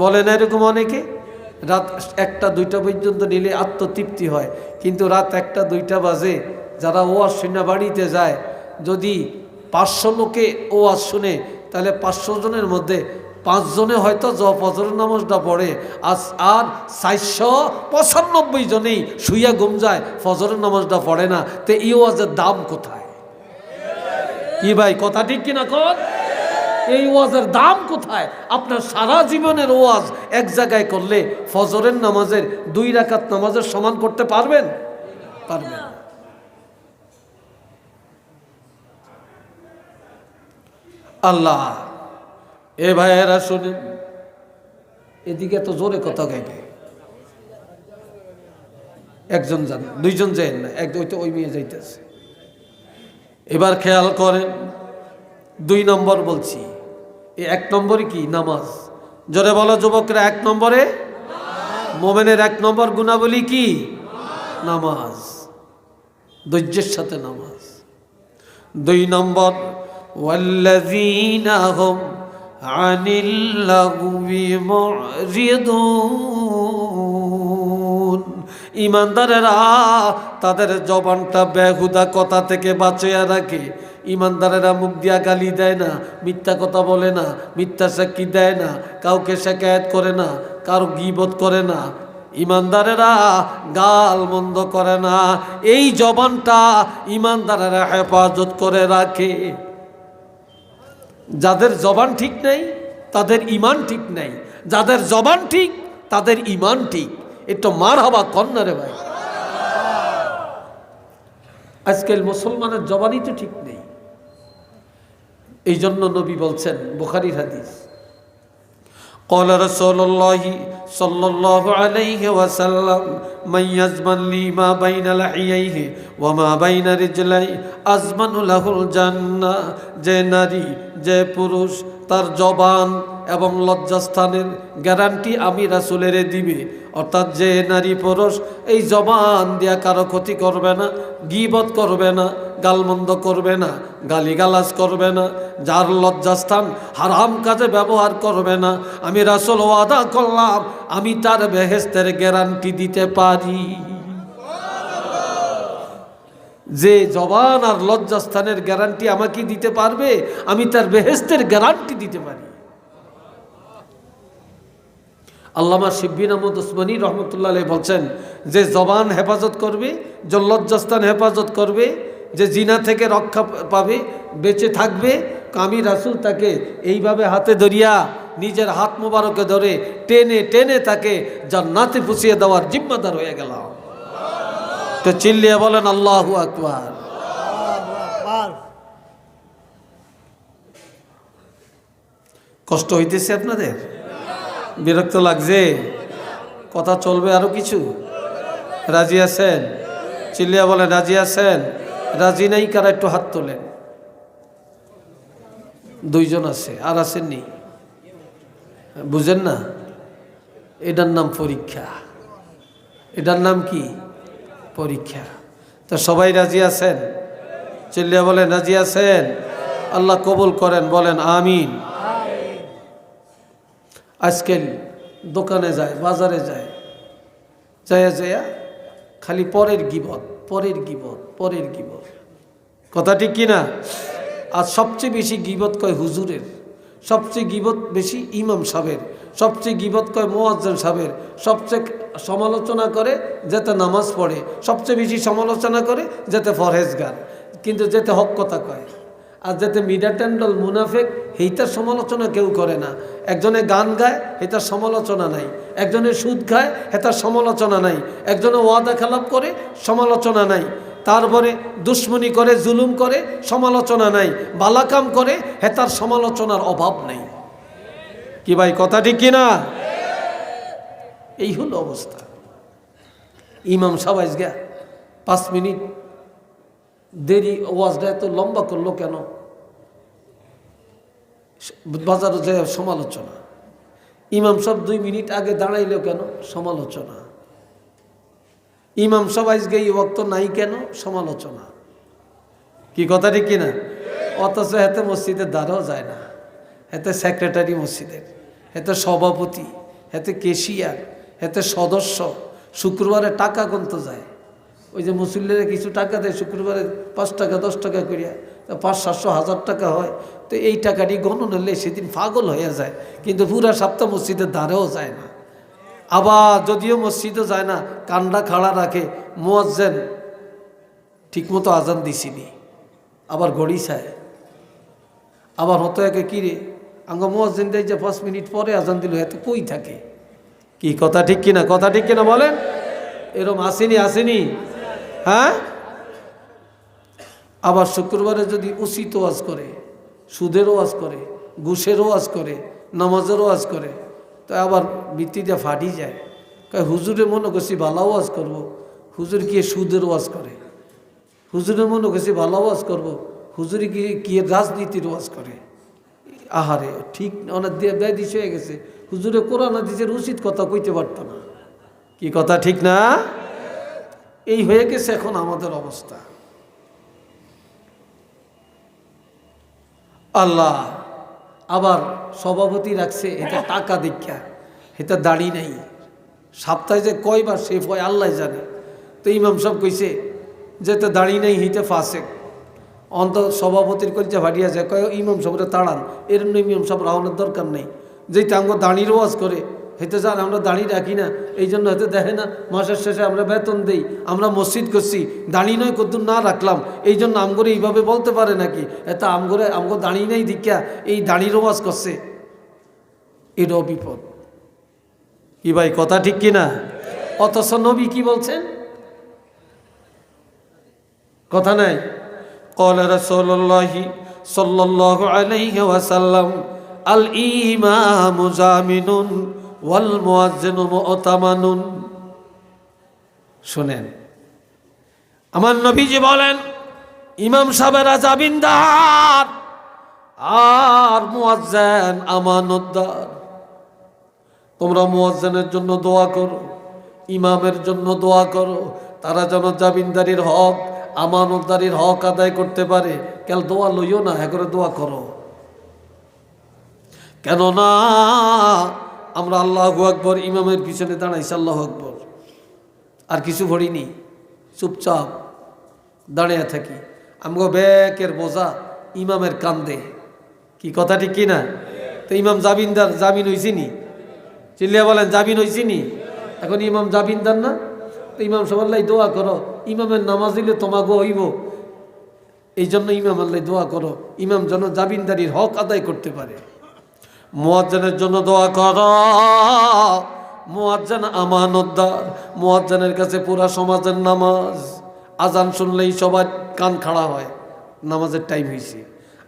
বলে না এরকম অনেকে? রাত 1টা 2টা পর্যন্ত নিলে আত্মতৃপ্তি হয়, কিন্তু রাত 1টা 2টা বাজে যারা ওয়াজ শুনে বাড়িতে যায়, যদি 500 লোকে ওয়াজ শুনে, তাহলে 500 জনের মধ্যে 5 জনে হয়তো ফজরের নামাজটা পড়ে, আর 495 জনেই শুইয়া ঘুম যায়, ফজরের নামাজটা পড়ে না। তো এই ওয়াজের দাম কোথায়? কি ভাই, কথা ঠিক কিনা কর? এই ওয়াজের দাম কোথায়? আপনার সারা জীবনের ওয়াজ এক জায়গায় করলে ফজরের নামাজের 2 রাকাত নামাজের সমান করতে পারবেন? পারবেন। আল্লাহ, এ ভাইয়েরা শুনেন, এদিকে তো জোরে কথা গাইবে। একজন যান, 2 জন যান না, ওই মেয়ে যাইতেছে। এবার খেয়াল করেন, 2 নম্বর বলছি। এই 1 নম্বরে কি? নামাজ। জোরে বলো যুবকরা, 1 নম্বরে মোমেনের 1 নম্বর গুণাবলী কি? নামাজ। ধৈর্যের সাথে নামাজ। 2 নম্বর, ওয়াল্লাযীনা হুম আনিল লাগবি মুরিদুন। ইমানদারেরা তাদের জবানটা বেহুদা কথা থেকে বাঁচিয়ে রাখে। ইমানদারেরা মুখ দিয়া গালি দেয় না, মিথ্যা কথা বলে না, মিথ্যা সাক্ষী দেয় না, কাউকে শিকায়েত করে না, কারো গীবত করে না। ইমানদারেরা গাল মন্দ করে না। এই জবানটা ইমানদারেরা হেফাজত করে রাখে। যাদের জবান ঠিক নাই তাদের ইমান ঠিক নাই, যাদের জবান ঠিক তাদের ইমান ঠিক। একটু মারহাবা কন্যা রে ভাই। আজকাল মুসলমানের জবানই তো ঠিক নেই। এই জন্য নবী বলছেন, বুখারীর হাদিস, قال رسول الله صلى الله عليه وسلم من يزمن لي ما بين لحييه وما بين رجليه أزمن له الجنة। যে নারী, যে পুরুষ তার জবান এবং লজ্জাস্থানের গ্যারান্টি আমি রাসূলের দিবে। অর্থাৎ যে নারী পুরুষ এই জবান দিয়া কারো ক্ষতি করবে না, গীবত করবে না, গালমন্দ করবে না, গালিগালাজ করবে না, যার লজ্জাস্থান হারাম কাজে ব্যবহার করবে না, আমি রাসূল ওয়াদা করলাম আমি তার বেহেশতের গ্যারান্টি দিতে পারি। যে জবান আর লজ্জাস্থানের গ্যারান্টি আমাকে দিতে পারবে, আমি তার বেহেশতের গ্যারান্টি দিতে পারি। আল্লামা শিববিন আহমদ উসমানী রহমতুল্লাহ আলাইহি বলছেন, যে জবান হেফাজত করবে, যে লজ্জাস্থান হেফাজত করবে, যে জিনা থেকে রক্ষা পাবে, বেঁচে থাকবে, আমি রাসূল তাকে এইভাবে হাতে ধরিয়া নিজের হাত মোবারকে ধরে টেনে টেনে তাকে জান্নাতে পৌঁছিয়ে দেওয়ার জিম্মাদার হয়ে গেলাম। তো চিল্লিয়ে বলেন আল্লাহু আকবার। কষ্ট হইতেছে আপনাদের? বিরক্ত লাগছে? কথা চলবে আরো কিছু? রাজি আছেন? চিল্লিয়া বলেন রাজি আছেন? রাজি নাই কারা একটু হাত তোলেন। 2 জন আছে, আর আসেননি? বুঝেন না? এটার নাম পরীক্ষা। এটার নাম কি? পরীক্ষা। তো সবাই রাজি আছেন? চিল্লিয়া বলেন রাজি আছেন? আল্লাহ কবুল করেন, বলেন আমিন। আজকাল দোকানে যায়, বাজারে যায়, যায়া যায়া খালি পরের গীবত, পরের গীবত, পরের গীবত। কথা ঠিক কিনা? আর সবচেয়ে বেশি গীবত কয় হুজুরের, সবচেয়ে গীবত বেশি ইমাম সাহেবের, সবচেয়ে গীবত কয় মুয়াজ্জিন সাহেবের, সবচেয়ে সমালোচনা করে যেতে নামাজ পড়ে, সবচেয়ে বেশি সমালোচনা করে যেতে ফরহেজগার, কিন্তু যেতে হক কথা কয়। আর যাতে মিডা টেন্ডল মুনাফেক, সেইটার সমালোচনা কেউ করে না। একজনে গান গায়, এটার সমালোচনা নাই। একজনে সুদ খায়, এটার সমালোচনা নাই। একজনে ওয়াদা খেলাপ করে, সমালোচনা নাই। তারপরে দুশ্মনী করে, জুলুম করে, সমালোচনা নাই। বালাকাম করে, হেতার সমালোচনার অভাব নেই। কি ভাই, কথা ঠিক কিনা? এই হলো অবস্থা। ইমাম সাহেব আজকে 5 মিনিট দেরি, ওয়াজটা এত লম্বা করলো কেন? বাজারে যায় সমালোচনা। ইমাম সাহেব 2 মিনিট আগে দাঁড়াইল কেন? সমালোচনা। ইমাম সাহেব আজকে এই ওয়াক্ত নাই কেন? সমালোচনা। কি কথা ঠিক কিনা? অথচ এতে মসজিদের দ্বারাও যায় না, এতে সেক্রেটারি মসজিদের, এতে সভাপতি, এতে কেশিয়ার, এতে সদস্য, শুক্রবারে টাকা গুনতে যায়। ওই যে মুসল্লিরা কিছু টাকা দেয় শুক্রবারে, 5 টাকা 10 টাকা করিয়া, 500-700-1000 টাকা হয়। তো এই টাকাটি গণন হলে সেদিন পাগল হয়ে যায়, কিন্তু পুরা সপ্তাহ মসজিদের দ্বারেও যায় না। আবার যদিও মসজিদও যায় না, কান্ডা খাড়া রাখে, মুয়াজ্জিন ঠিকমতো আজান দিছিনি, আবার ঘড়ি চায়। আবার হতো একে কিরে আঙ্গ মুয়াজ্জিন দেয় যে 5 মিনিট পরে আজান দিল, এত কই থাকে? কি কথা ঠিক কিনা? কথা ঠিক কিনা বলেন? এরম আসেনি? আসেনি? হ্যাঁ। আবার শুক্রবারে যদি উচিত ওয়াজ করে, সুদেরও ওয়াজ করে, ঘুষেরও ওয়াজ করে, নামাজেরও ওয়াজ করে, তো আবার বৃত্তিটা ফাটি যায়। হুজুরে মনে করছি ভালো ওয়াজ করবো, হুজুর গিয়ে সুদের ওয়াজ করে। হুজুরে মনে করছি ভালো ওয়াজ করবো, হুজুরে গিয়ে রাজনীতির ওয়াজ করে। আহারে, ঠিক অনেক বেদিস হয়ে গেছে। হুজুরে কোরআন হাদিসের উচিত কথা কইতে পারত না। কি কথা ঠিক না? এই হয়ে গেছে এখন আমাদের অবস্থা। আল্লাহ আবার সভাপতি রাখছে, এটা টাকা দীক্ষা, এটা দাড়ি নেই। সপ্তাহে যে কয়বার শেফ হয় আল্লাহ জানে। তো ইমাম সাহেব কইছে যে তো দাড়ি নেই, হিতে ফাঁসে অন্ত সভাপতির কলচা ভাটিয়া যায়। কয় ইমাম সাহেবরে তাড়ান, এরম ইমাম সাহেব রাহনের দরকার নেই। যেই আঙ্গ দাঁড়ির ওয়াজ করে হেতে যান, আমরা দাঁড়ি রাখি না, এই জন্য হয়তো দেখে না মাসের শেষে আমরা বেতন দেই, আমরা মসজিদ করছি, দাঁড়ি নয় কদ্দুর না রাখলাম, এই জন্য আমগরে এইভাবে বলতে পারে নাকি? এত আমগো দাঁড়ি নেই দীক্ষা এই দাঁড়ির ওয়াজ করছে, এটাও বিপদ। কি ভাই কথা ঠিক কিনা? অথচ নবী কি বলছেন? কথা নাই। ক্বালা রাসূলুল্লাহি সাল্লাল্লাহু আলাইহি ওয়াসাল্লাম আল ইমামু জামিনুন ওয়াল মুয়াজ্জিনু মু'তামানুন। শুনেন, আমার নবীজি বলেন ইমাম সাহেবেরা জামিনদার আর মুয়াজ্জিন আমানতদার। তোমরা মুয়াজ্জিনের জন্য দোয়া করো, ইমামের জন্য দোয়া করো, তারা যেন জামিনদারির হক, আমানতদারির হক আদায় করতে পারে। কেন দোয়া লইও না, হ্যাঁ করে দোয়া করো। কেননা আমরা আল্লাহু আকবার ইমামের পিছনে দাঁড়াইছি, আল্লাহু আকবার, আর কিছু ভরিনি, চুপচাপ দাঁড়িয়ে থাকি। আমগো ব্যাকের বোঝা ইমামের কান্দে। কি কথা ঠিক কিনা? তো ইমাম জামিনদার, জামিন হইছিনি? চিল্লিয়া বলেন জামিন হইছিনি? এখন ইমাম জামিনদার না? তো ইমাম সবাল্লাই দোয়া করো, ইমামের নামাজ দিলে তোমাগো হইব। এই জন্য ইমাম আল্লাহ দোয়া করো, ইমাম যেন জামিনদারির হক আদায় করতে পারে। মুয়াজ্জিনের জন্য দোয়া করো। মুয়াজ্জিন আমানতদার, মুয়াজ্জিনের কাছে পুরা সমাজের নামাজ। আজান শুনলেই সবার কান খাড়া হয়, নামাজের টাইম হয়েছে।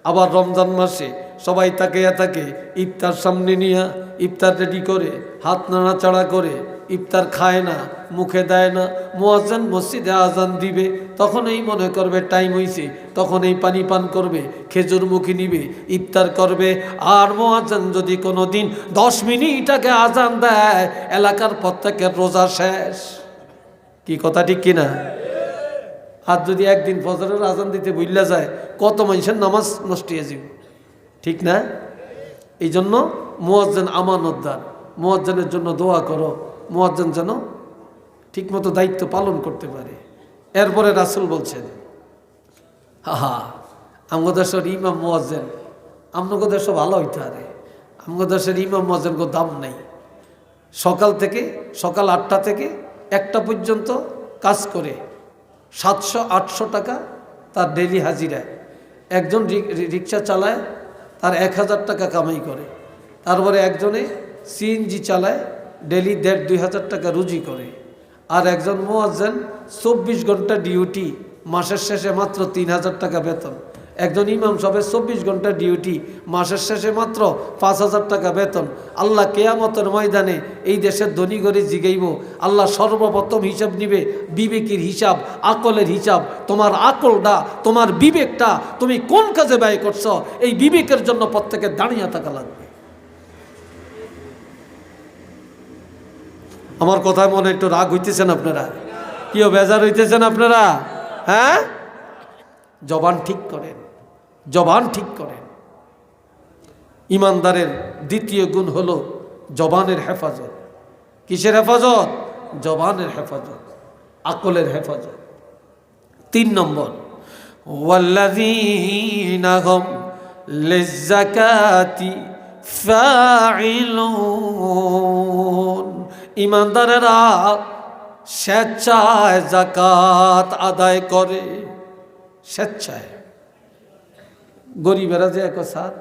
আবার রমজান মাসে সবাই তাকিয়ে থাকে, ইফতার সামনে নিয়ে ইফতার রেডি করে, হাত নাড়াচাড়া করে, ইফতার খায় না, মুখে দেয় না। মুয়াজ্জিন মসজিদে আজান দিবে, তখন এই মনে করবে টাইম হয়েছে, তখন এই পানি পান করবে, খেজুর মুখে নিবে, ইফতার করবে। আর মুয়াজ্জিন যদি কোনো দিন 10 মিনিট আগে আজান দেয়, এলাকার প্রত্যেকের রোজা শেষ। কি কথা ঠিক কিনা? আর যদি একদিন ফজরের আজান দিতে ভুলে যায়, কত মানুষের নামাজ নষ্ট হয়ে যাবে। ঠিক না? এই জন্য মুয়াজ্জিন আমানতদার, মুয়াজ্জিনের জন্য দোয়া করো, মুয়াজ্জিন যেন ঠিকমতো দায়িত্ব পালন করতে পারে। এরপরে রাসূল বলছেন, আমগো দেশের ইমাম মুয়াজ্জিন, আমগো দেশ ভালো হইতে পারে, আমগো দেশের ইমাম মুয়াজ্জিন কোনো দাম নাই। সকাল 8টা থেকে 1টা পর্যন্ত কাজ করে 700-800 টাকা তার ডেলি হাজিরায়। একজন রিক্সা চালায়, তার 1000 টাকা কামাই করে। তারপরে একজনে সিএনজি চালায়, ডেলি 1.5-2 হাজার টাকা রুজি করে। আর একজন মুয়াজ্জিন 24 ঘন্টা ডিউটি, মাসের শেষে মাত্র 3000 টাকা বেতন। একজন ইমাম সাহেবের 24 ঘন্টা ডিউটি, মাসের শেষে মাত্র 5000 টাকা বেতন। আল্লাহ কিয়ামতের ময়দানে এই দেশের ধনী করে জিগাইব, আল্লাহ সর্বপ্রথম হিসাব নিবে বিবেকের হিসাব, আকলের হিসাব। তোমার আকলটা, তোমার বিবেকটা তুমি কোন কাজে ব্যয় করছো, এই বিবেকের জন্য প্রত্যেকে দাঁড়িয়ে থাকা লাগবে। আমার কথায় মনে একটু রাগ হইতেছেন আপনারা? কিও বেজার হইতেছেন আপনারা? হ্যাঁ, জবান ঠিক করেন, জবান ঠিক করেন। ইমানদারের দ্বিতীয় গুণ হলো জবানের হেফাজত। কিসের হেফাজত? জবানের হেফাজত, আকলের হেফাজত। 3 নম্বর, ওয়াল্লাযীনা হুম লিয-যাকাতি ফাঈলুন। ইমানদারেরা স্বেচ্ছায় যাকাত আদায় করে, স্বেচ্ছায়। গরিবেরা যে এক সাথ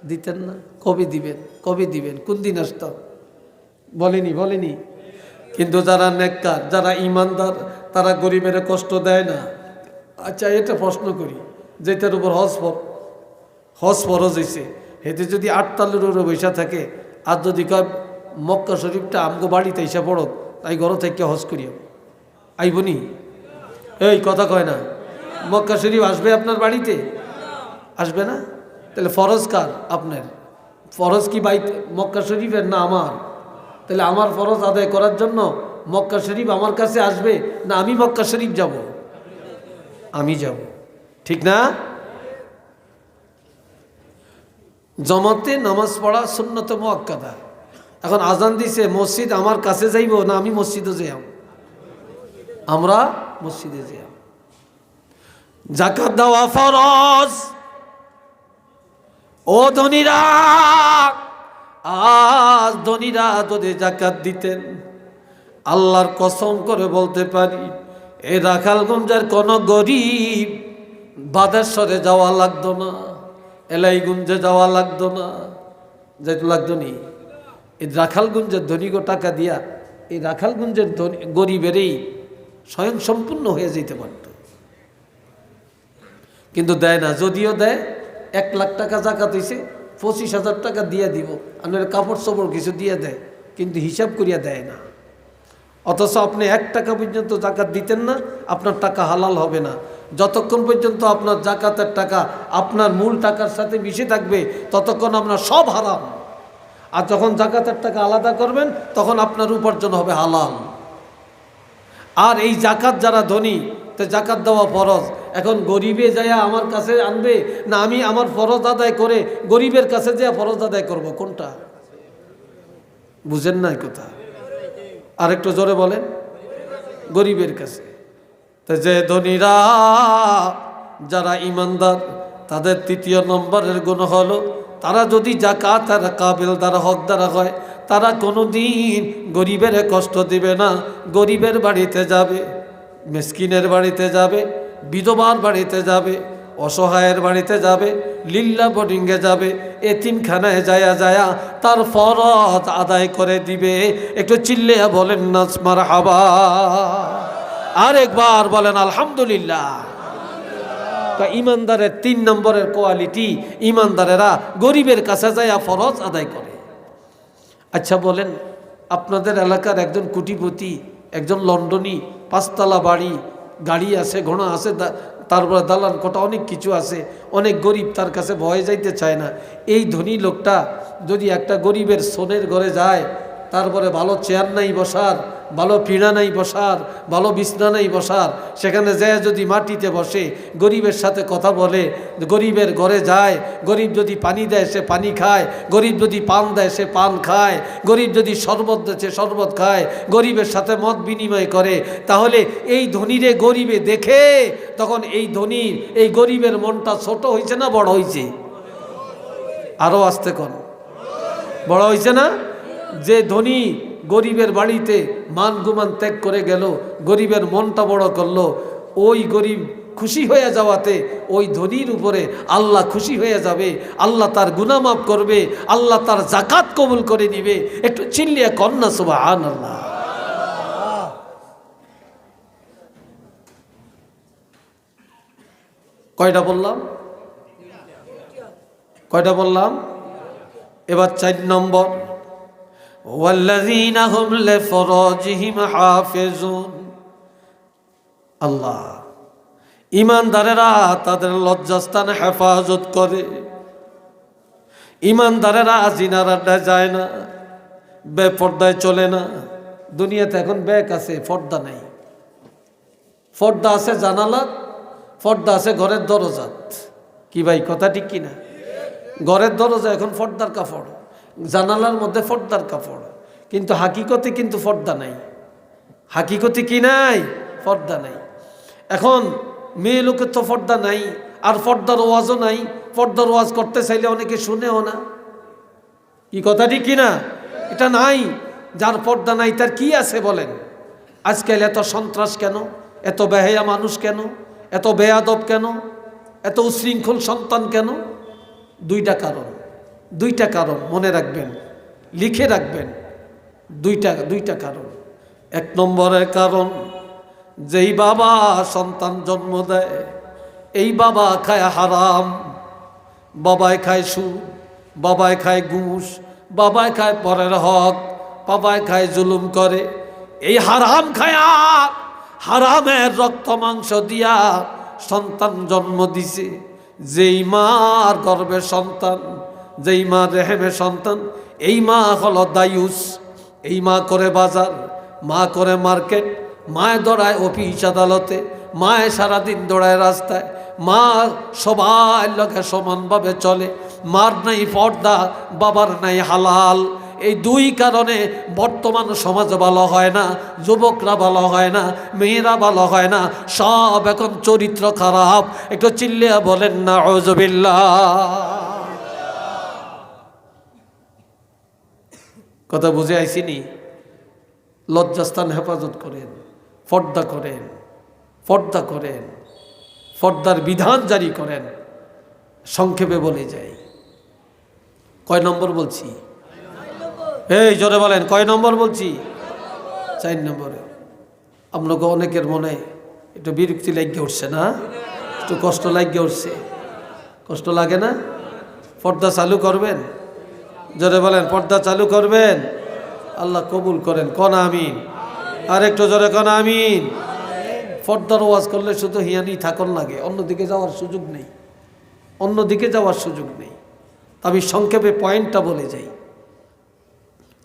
দিতেন না, কবে দিবেন, কবে দিবেন, কোন দিন আসত বলেনি। কিন্তু যারা নেককার, যারা ইমানদার, তারা গরিবের কষ্ট দেয় না। আচ্ছা, এটা প্রশ্ন করি, যেটার উপর হজ ফরজ হয়েছে, হেতে যদি 8 তালের উপরে বৈশা থাকে, আর যদি কয় মক্কা শরীফটা আমগো বাড়িতে এসে পড়ো, তাই ঘর থেকে হজ করিও, আইবনি? এই কথা কয় না? মক্কা শরীফ আসবে আপনার বাড়িতে? আসবে না? তাহলে ফরজ কার? আপনার। ফরজ কি মক্কা শরীফের না আমার? তাহলে আমার ফরজ আদায় করার জন্য মক্কা শরীফ আমার কাছে আসবে না আমি মক্কা শরীফ যাব? আমি যাব, ঠিক না? জমাতে নামাজ পড়া সুন্নত মুআক্কাদা। এখন আজান দিছে, মসজিদ আমার কাছে যাইব না আমি মসজিদে যাই? আমরা মসজিদে যাই। যাকাত দেওয়া ফরজ। ও ধনীরা, আজ ধনীরা যদি যাকাত দিতেন, আল্লাহর কসম করে বলতে পারি, এই রাখালগঞ্জের কোন গরিব বাদেশ্বরে যাওয়া লাগতো না, এলাইগঞ্জে যাওয়া লাগতো না, যেতে লাগতো নি। এই রাখালগঞ্জের ধনীগো টাকা দিয়া এই রাখালগঞ্জের গরিবেরই স্বয়ং সম্পূর্ণ হয়ে যেতে পারত, কিন্তু দেয় না। যদিও দেয়, 1 লাখ টাকা যাকাত হইছে, 25,000 টাকা দিয়ে দিব, আপনার কাপড় চোপড় কিছু দিয়ে দেয়, কিন্তু হিসাব করিয়া দেয় না। অথচ আপনি 1 টাকা পর্যন্ত যাকাত দিতেন না, আপনার টাকা হালাল হবে না। যতক্ষণ পর্যন্ত আপনার যাকাতের টাকা আপনার মূল টাকার সাথে মিশে থাকবে, ততক্ষণ আপনার সব হারাম। আর যখন যাকাতের টাকা আলাদা করবেন, তখন আপনার উপার্জন হবে হালাল। আর এই যাকাত যারা ধনী, তো যাকাত দেওয়া ফরজ। এখন গরিবে যায় আমার কাছে আনবে না আমি আমার ফরজ আদায় করে গরিবের কাছে যায় ফরজ আদায় করব? কোনটা? বুঝেন নাই কথা? আরেকটু জোরে বলেন। গরিবের কাছে। তো যে ধনীরা, যারা ইমানদার, তাদের 3 নম্বরের গুণ হলো, তারা যদি যাকাতের কাবিল দ্বারা হকদার হয়, তারা কোনোদিন গরিবের কষ্ট দিবে না। গরিবের বাড়িতে যাবে, মিসকিনের বাড়িতে যাবে, বিধবার বাড়িতে যাবে, অসহায়ের বাড়িতে যাবে, লিল্লা বোর্ডিংয়ে যাবে, এতিমখানায় যায়া তার ফরজ আদায় করে দিবে। একটু চিল্লিয়া বলেন না মারহাবা, আরেকবার বলেন আলহামদুলিল্লাহ। ইমানদারের 3 নম্বরের কোয়ালিটি, ইমানদারেরা গরিবের কাছে যায়া ফরজ আদায় করে। আচ্ছা বলেন, আপনাদের এলাকার একজন কোটিপতি, একজন লন্ডনী, 5 তলা বাড়ি, গাড়ি আছে, ঘোড়া আছে, তারপরে দালান কোটা অনেক কিছু আছে, অনেক গরিব, তার কাছে ভয়ে যাইতে চায় না। এই ধনী লোকটা যদি একটা গরিবের সোনের ঘরে যায়, তারপরে ভালো চেয়ার নাই বসার, ভালো পিঁড়া নাই বসার, ভালো বিছনা নাই বসার, সেখানে যায় যদি মাটিতে বসে, গরিবের সাথে কথা বলে, গরিবের ঘরে যায়, গরিব যদি পানি দেয় সে পানি খায়, গরিব যদি পান দেয় সে পান খায়, গরিব যদি শরবত দেয় সে শরবত খায়, গরিবের সাথে মত বিনিময় করে, তাহলে এই ধনীরে গরিবে দেখে তখন এই ধনীর, এই গরিবের মনটা ছোট হয়েছে না বড় হয়েছে? আরো আসতে কোন বড় হয়েছে না? যে ধনী গরিবের বাড়িতে মান গুমান ত্যাগ করে গেল, গরিবের মনটা বড় করলো, ওই গরিব খুশি হয়ে যাওয়াতে ওই ধনীর উপরে আল্লাহ খুশি হয়ে যাবে, আল্লাহ তার গুনাহ মাফ করবে, আল্লাহ তার যাকাত কবুল করে নিবে। একটু চিল্লিয়া কন্যা সুবহানাল্লাহ। কয়টা বললাম? কয়টা বললাম? এবার 4 নম্বর, ওয়াল্লাযীনা হুম লিফুরুজিহিম হাফিজুন। আল্লাহ, ইমানদারেরা তাদের লজ্জাস্থান হেফাজত করে। ইমানদারেরা জিনার আড্ডায় যায় না, বেপর্দায় চলে না, দুনিয়াতে এখন ব্যাগ আছে, পর্দা নাই। পর্দা আছে জানালা, পর্দা আছে ঘরের দরজাত। কি ভাই কথা ঠিক কিনা? ঘরের দরজা এখন পর্দার কাপড়, জানালার মধ্যে পর্দার কাপড়, কিন্তু হাকিকতে কিন্তু পর্দা নাই। হাকিকতে কি নাই? পর্দা নাই। এখন মেয়ে লোকের তো পর্দা নাই, আর পর্দার ওয়াজও নাই। পর্দার ওয়াজ করতে চাইলে অনেকে শুনেও না। কি কথা ঠিক কিনা? এটা নাই। যার পর্দা নাই তার কি আছে বলেন? আজকাল এত সন্ত্রাস কেন? এত বেহায়া মানুষ কেন? এত বেয়াদব কেন? এত উশৃঙ্খল সন্তান কেন? দুইটা কারণ, দুইটা কারণ মনে রাখবেন, লিখে রাখবেন। দুইটা কারণ। এক নম্বরের কারণ, যেই বাবা সন্তান জন্ম দেয় এই বাবা খায় হারাম, বাবায় খায় সুদ, বাবায় খায় ঘুষ, বাবায় খায় পরের হক, বাবায় খায় জুলুম করে। এই হারাম খায়া, হারামের রক্ত মাংস দিয়া সন্তান জন্ম দিছে। যেই মার গর্ভে সন্তান, যেই মা রেহেমে সন্তান, এই মা হলো দায়ুস। এই মা করে বাজার, মা করে মার্কেট, মায় দৌড়ায় অফিস আদালতে, মায় সারাদিন দৌড়ায় রাস্তায়। মা সবার লোকে সমানভাবে চলে। মার নাই পর্দা, বাবার নাই হালাল। এই দুই কারণে বর্তমান সমাজ ভালো হয় না, যুবকরা ভালো হয় না, মেয়েরা ভালো হয় না, সব এখন চরিত্র খারাপ। একটু চিল্লিয়া বলেন না আউযুবিল্লাহ। কথা বুঝে আইসিনি? লজ্জাস্থান হেফাজত করেন, পর্দা করেন, পর্দা করেন, পর্দার বিধান জারি করেন। সংক্ষেপে বলে যাই, কয় নম্বর বলছি? এই জোরে বলেন, কয় নম্বর বলছি? 4 নম্বরে। আপনাকে অনেকের মনে একটু বিরক্তি লাগিয়ে উঠছে না? একটু কষ্ট লাগিয়ে উঠছে? কষ্ট লাগে না? পর্দা চালু করবেন? জোরে বলেন, পর্দা চালু করবেন? আল্লাহ কবুল করেন, কন আমিন। আর একটু জোরে কন আমিন। পর্দার ওয়াজ করলে শুধু হিয়ানি থাকন লাগে, অন্যদিকে যাওয়ার সুযোগ নেই, অন্যদিকে যাওয়ার সুযোগ নেই। আমি সংক্ষেপে পয়েন্টটা বলে যাই।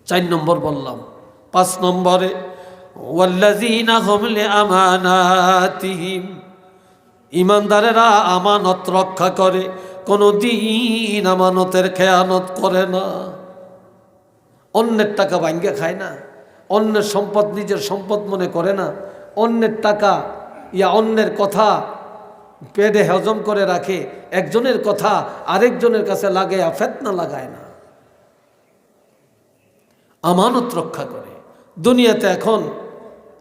4 নম্বর বললাম। 5 নম্বরে, ওয়াল্লাযীনা হুম লিআমানাতিহিম, ঈমানদারেরা আমানত রক্ষা করে, কোনদিন আমানতের খেয়ানত করে না। অন্যের টাকা ভাঙ্গে খায় না, অন্যের সম্পদ নিজের সম্পদ মনে করে না, অন্যের টাকা অন্যের কথা পেটে হজম করে রাখে, একজনের কথা আরেকজনের কাছে লাগায় ফেতনা লাগায় না, আমানত রক্ষা করে। দুনিয়াতে এখন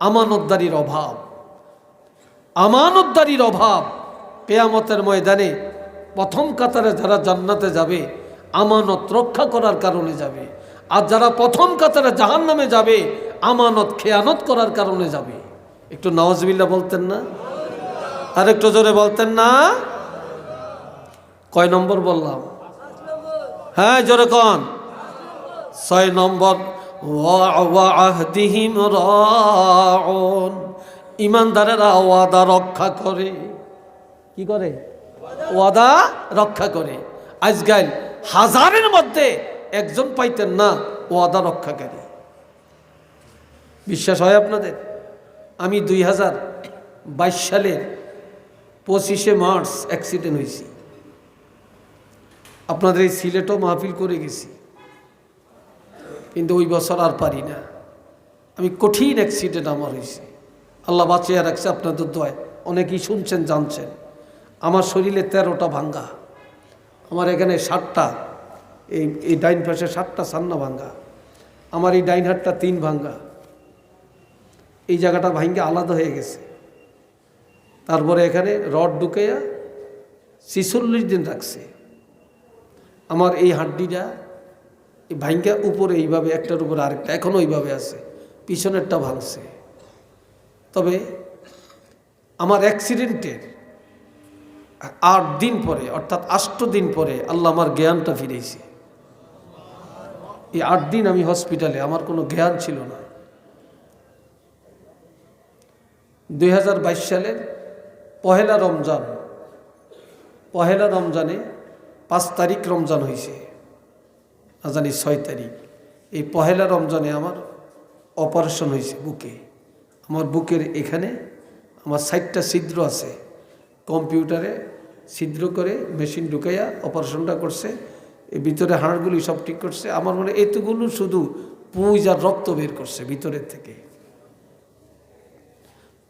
আমানতদারির অভাব, আমানতদারির অভাব। কিয়ামতের ময়দানে প্রথম কাতারে যারা জান্নাতে যাবে আমানত রক্ষা করার কারণে যাবে, আর যারা প্রথম কাতারে জাহান্নামে যাবে আমানত খেয়ানত করার কারণে যাবে। একটু নাউজুবিল্লাহ বলতেন না? আর একটু জোরে বলতেন না? কয় নম্বর বললাম? হ্যাঁ জোরে কন। 6 নম্বর, ওয়া আহদিহিম রাউন, ঈমানদারেরা ওয়াদা রক্ষা করে। কি করে? ওয়াদা রক্ষা করে। আজকাল হাজারের মধ্যে একজন পাইতেন না ওয়াদা রক্ষাকারী। বিশ্বাস হয় আপনাদের? আমি 2022 সালের 25শে মার্চ অ্যাক্সিডেন্ট হয়েছি। আপনাদের এই সিলেটও মাহফিল করে গেছি, কিন্তু ওই বছর আর পারি না। আমি কঠিন অ্যাক্সিডেন্ট আমার হয়েছে, আল্লাহ বাঁচিয়ে রাখছে আপনাদের দোয়ায়। অনেকেই শুনছেন জানছেন। আমার শরীরে 13টা ভাঙ্গা, আমার এখানে 7টা, এই ডাইন পাশে 7টা সান্না ভাঙ্গা, আমার এই ডাইন হাতটা 3 ভাঙ্গা, এই জায়গাটা ভাঙ্গে আলাদা হয়ে গেছে। তারপরে এখানে রড ঢুকাইয়া 46 দিন রাখছে। আমার এই হাড্ডিটা এই ভাঙ্গা উপরে এইভাবে একটার উপরে আরেকটা এখনও ওইভাবে আছে, পিছনেরটা ভাঙছে। তবে আমার অ্যাক্সিডেন্টের 8 দিন পরে, অর্থাৎ 8 দিন পরে আল্লাহ আমার জ্ঞানটা ফিরেছে। এই 8 দিন আমি হসপিটালে, আমার কোনো জ্ঞান ছিল না। 2022 সালের পহেলা রমজানে 5 তারিখ রমজান হয়েছে, না জানি 6 তারিখ। এই পহেলা রমজানে আমার অপারেশন হয়েছে বুকে। আমার বুকের এখানে আমার 60টা ছিদ্র আছে, কম্পিউটারে ছিদ্র করে মেশিন ঢুকাইয়া অপারেশনটা করছে, এই ভিতরে হাড়গুলি সব ঠিক করছে। আমার মনে এতগুলো শুধু পুঁজ আর রক্ত বের করছে ভিতরের থেকে।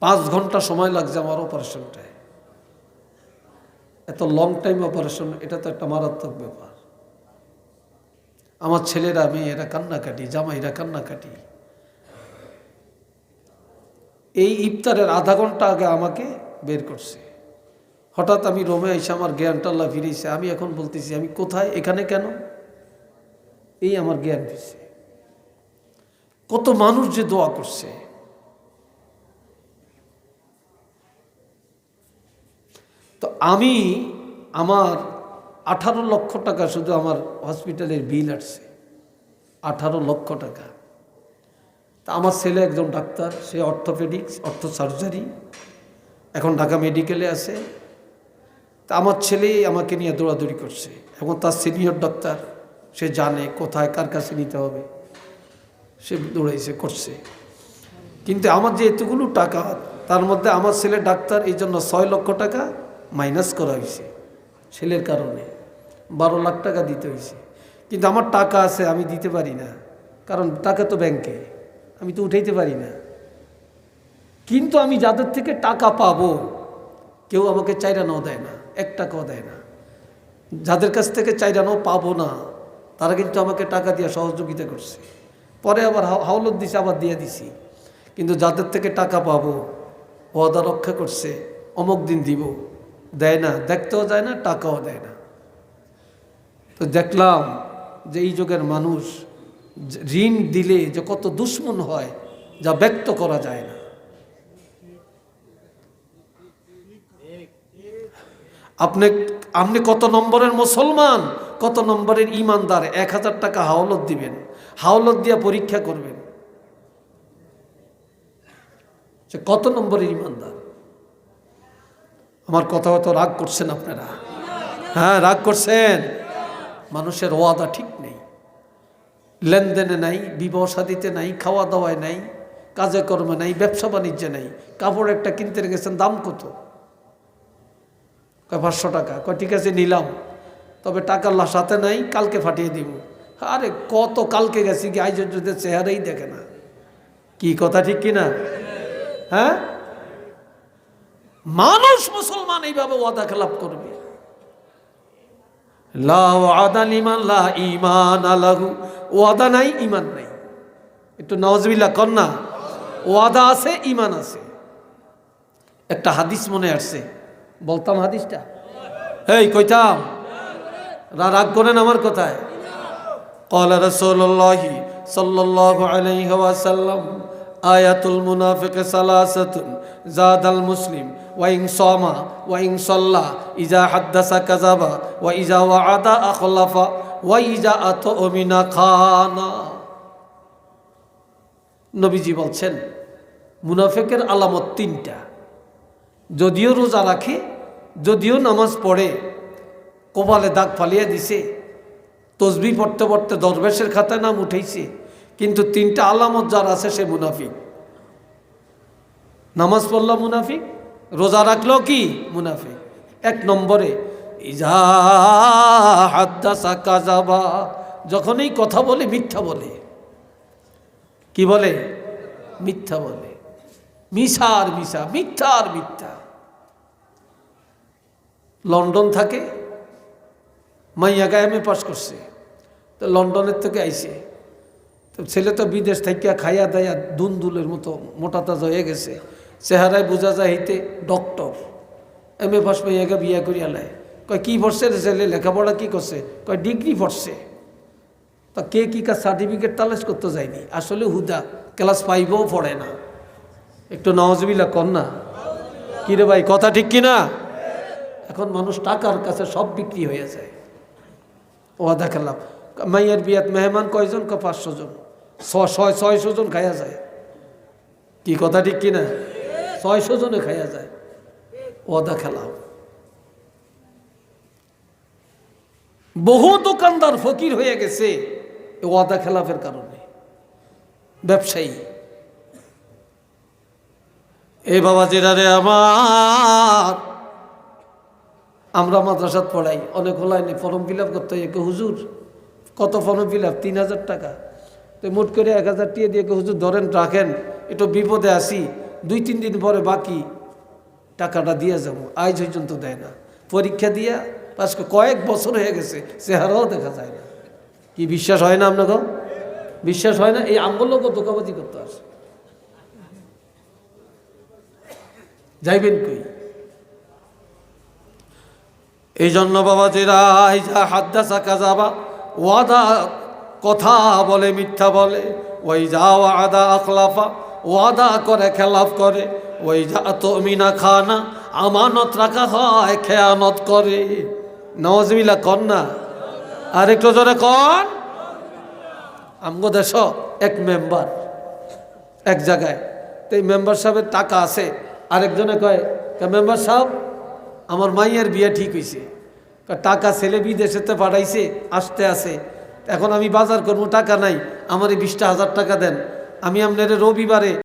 5 ঘন্টা সময় লাগছে আমার অপারেশনটায়। এত লং টাইম অপারেশন, এটা তো একটা মারাত্মক ব্যাপার। আমার ছেলেরা, মেয়েরা কান্নাকাটি, জামাইরা কান্নাকাটি। এই ইফতারের আধা ঘন্টা আগে আমাকে বের করছে। হঠাৎ আমি রোমে এসে আমার জ্ঞানটা আল্লাহ ফিরেছে। আমি এখন বলতেছি আমি কোথায়, এখানে কেন? এই আমার জ্ঞান ফিরছে। কত মানুষ যে দোয়া করছে। তো আমি আমার 18 লক্ষ টাকা শুধু আমার হসপিটালের বিল আসছে, 18 লক্ষ টাকা। তা আমার ছেলে একজন ডাক্তার, সে অর্থোপেডিক্স, সার্জারি, এখন ঢাকা মেডিকেলে আছে। তা আমার ছেলেই আমাকে নিয়ে দৌড়াদৌড়ি করছে, এবং তার সিনিয়র ডাক্তার, সে জানে কোথায় কার কাছে নিতে হবে, সে দৌড়াইছে করছে। কিন্তু আমার যে এতগুলো টাকা, তার মধ্যে আমার ছেলে ডাক্তার, এই জন্য 6 লক্ষ টাকা মাইনাস করা হয়েছে ছেলের কারণে, 12 লাখ টাকা দিতে হয়েছে। কিন্তু আমার টাকা আছে, আমি দিতে পারি না, কারণ টাকা তো ব্যাংকে, আমি তো উঠাইতে পারি না। কিন্তু আমি যাদের থেকে টাকা পাবো, কেউ আমাকে চাইরানাও দেয় না, 1 টাকাও দেয় না। যাদের কাছ থেকে চাইরানাও পাবো না, তারা কিন্তু আমাকে টাকা দিয়ে সহযোগিতা করছে। পরে আবার হাওলত দিছে, আবার দিয়ে দিছি। কিন্তু যাদের থেকে টাকা পাবো, ওয়াদা রক্ষা করছে, অমুক দিন দিব, দেয় না, দেখতেও যায় না, টাকাও দেয় না। তো দেখলাম যে এই যুগের মানুষ ঋণ দিলে যে কত দুশ্মন হয়, যা ব্যক্ত করা যায় না। আপনি কত নম্বরের মুসলমান, কত নম্বরের ইমানদার, 1000 টাকা হাওলত দিবেন, হাওলত দিয়ে পরীক্ষা করবেন যে কত নম্বরের ইমানদার। আমার কথা হয়তো রাগ করছেন আপনারা, হ্যাঁ রাগ করছেন। মানুষের ওয়াদা ঠিক নেই, লেনদেনে নাই, বিবাহ শাদীতে নাই, খাওয়া দাওয়ায় নাই, কাজে কর্মে নাই, ব্যবসা বাণিজ্যে নাই। কাপড় একটা কিনতে গেছেন, দাম কত? 500 টাকা। ঠিক আছে নিলাম, তবে টাকা সাথে নাই, কালকে ফাটিয়ে দিব। আরে কত কালকে গেছি কি, আজ চেহারাই দেখে না। কি কথা ঠিক কিনা? হ্যাঁ, মানুষ মুসলমান এইভাবে ওয়াদা খেলাপ করবে। লা ওয়াদা লিমান লা ঈমান লাহু, ওয়াদা নাই, ঈমান নাই। একটু নাউজুবিল্লাহ কর না। ওয়াদা আছে, ঈমান আছে। একটা হাদিস মনে আসছে, বলতাম হাদিসটা? এই কইতাম, রাগ করেন আমার কথায়? ক্বালা রাসূলুল্লাহি সাল্লাল্লাহু আলাইহি ওয়াসাল্লাম, আয়াতুল মুনাফিক সালাসাতুন জাদাল মুসলিম ওয়া ইন সামা ওয়া ইন সাল্লা ইজা হাদাসা কাযাবা ওয়া ইজা ওয়াআদা আখলাফা ওয়া ইজা আতমিনা খানা। নবীজি বলছেন মুনাফিকের আলামত 3টা। যদিও রোজা রাখে, যদিও নামাজ পড়ে, কপালে দাগ ফালিয়ে দিছে, তসবিহ পড়তে পড়তে দরবেশের খাতায় নাম উঠেছে, কিন্তু 3টা আলামত যার আছে সে মুনাফিক। নামাজ পড়লো মুনাফিক, রোজা রাখলো কি মুনাফিক। 1 নম্বরে ইজা হাদাসা কাযাবা, যখনই কথা বলে মিথ্যা বলে। কি বলে? মিথ্যা বলে। মিশা আর মিশা, মিথ্যা আর মিথ্যা। লন্ডন থাকে, মাইয়া গায়ে পাস করছে, তো লন্ডনের থেকে আইছে, তো ছেলে তো বিদেশ থেকে খাইয়া দাইয়া দুন্দুলের মতো মোটা তাজা হয়ে গেছে, চেহারায় বোঝা যায় হইতে ডক্টর। পাস মাইয়াকে বিয়া করিয়া লাই। কয় কি পড়ছে রে ছেলে, লেখাপড়া কি করছে? কয় ডিগ্রি পড়ছে। তা কে কি কাজ সার্টিফিকেট তালাশ করতে যায়নি, আসলে হুদা ক্লাস 5ও পড়ে না। একটু নাউজুবিল্লাহ কর না। কি রে ভাই, কথা ঠিক কিনা? এখন মানুষ টাকার কাছে সব বিক্রি হয়ে যায়। ওয়াদা খেলাম। মাইয়ের বিয়াত মেহমান কয়জন? 500 জন, 600 জন খাইয়া যায়। কি কথা ঠিক কিনা? 600 জনে খাইয়া যায়। ওয়াদা খেলাম। বহু দোকানদার ফকির হয়ে গেছে ওয়াদা খেলাফের কারণে। ব্যবসায়ী এই বাবাজিরা রে আমার, আমরা মাদ্রাসাত পড়াই, অনেক হলাইনি ফর্ম ফিল আপ করতে হয়। হুজুর কত ফর্ম ফিল আপ? 3000 টাকা। তো মোট করে 1000 টাকা দিয়ে হুজুর ধরেন রাখেন, একটু বিপদে আসি, 2-3 দিন পরে বাকি টাকাটা দিয়ে যাবো। আজ পর্যন্ত দেয় না। পরীক্ষা দিয়া আজকে কয়েক বছর হয়ে গেছে, চেহারাও দেখা যায় না। কি বিশ্বাস হয় না আপনাকে? বিশ্বাস হয় না? এই আমগুলোকে ধোকাবাজি করতে আসে। যাইবেন কই? এই জন্য বাবাজিরা, এই যা হাদ্দাসা কাযাবা, ওয়াদা কথা বলে মিথ্যা বলে, ওই যা ওয়াদা আখলাফা, ওয়াদা করে খেলাফ করে, ওই যা তুমিনা খানা, আমানত রাখা হয় খেয়ানত করে। নওয়াজবিল্লাহ কন না, আর একটু জোরে কন। আমগো দেশ এক মেম্বার এক জায়গায়, তো এই মেম্বার সাহেবের টাকা আছে। আরেকজনে কয়, মেম্বার সাহেব আমার মাইয়ের বিয়ে ঠিক হয়েছে, টাকা ছেলে বিদেশেতে পাঠাইছে, আসতে আছে, এখন আমি বাজার করবো, টাকা নাই, আমার এই 20,000 টাকা দেন, আমি আপনার রবিবারে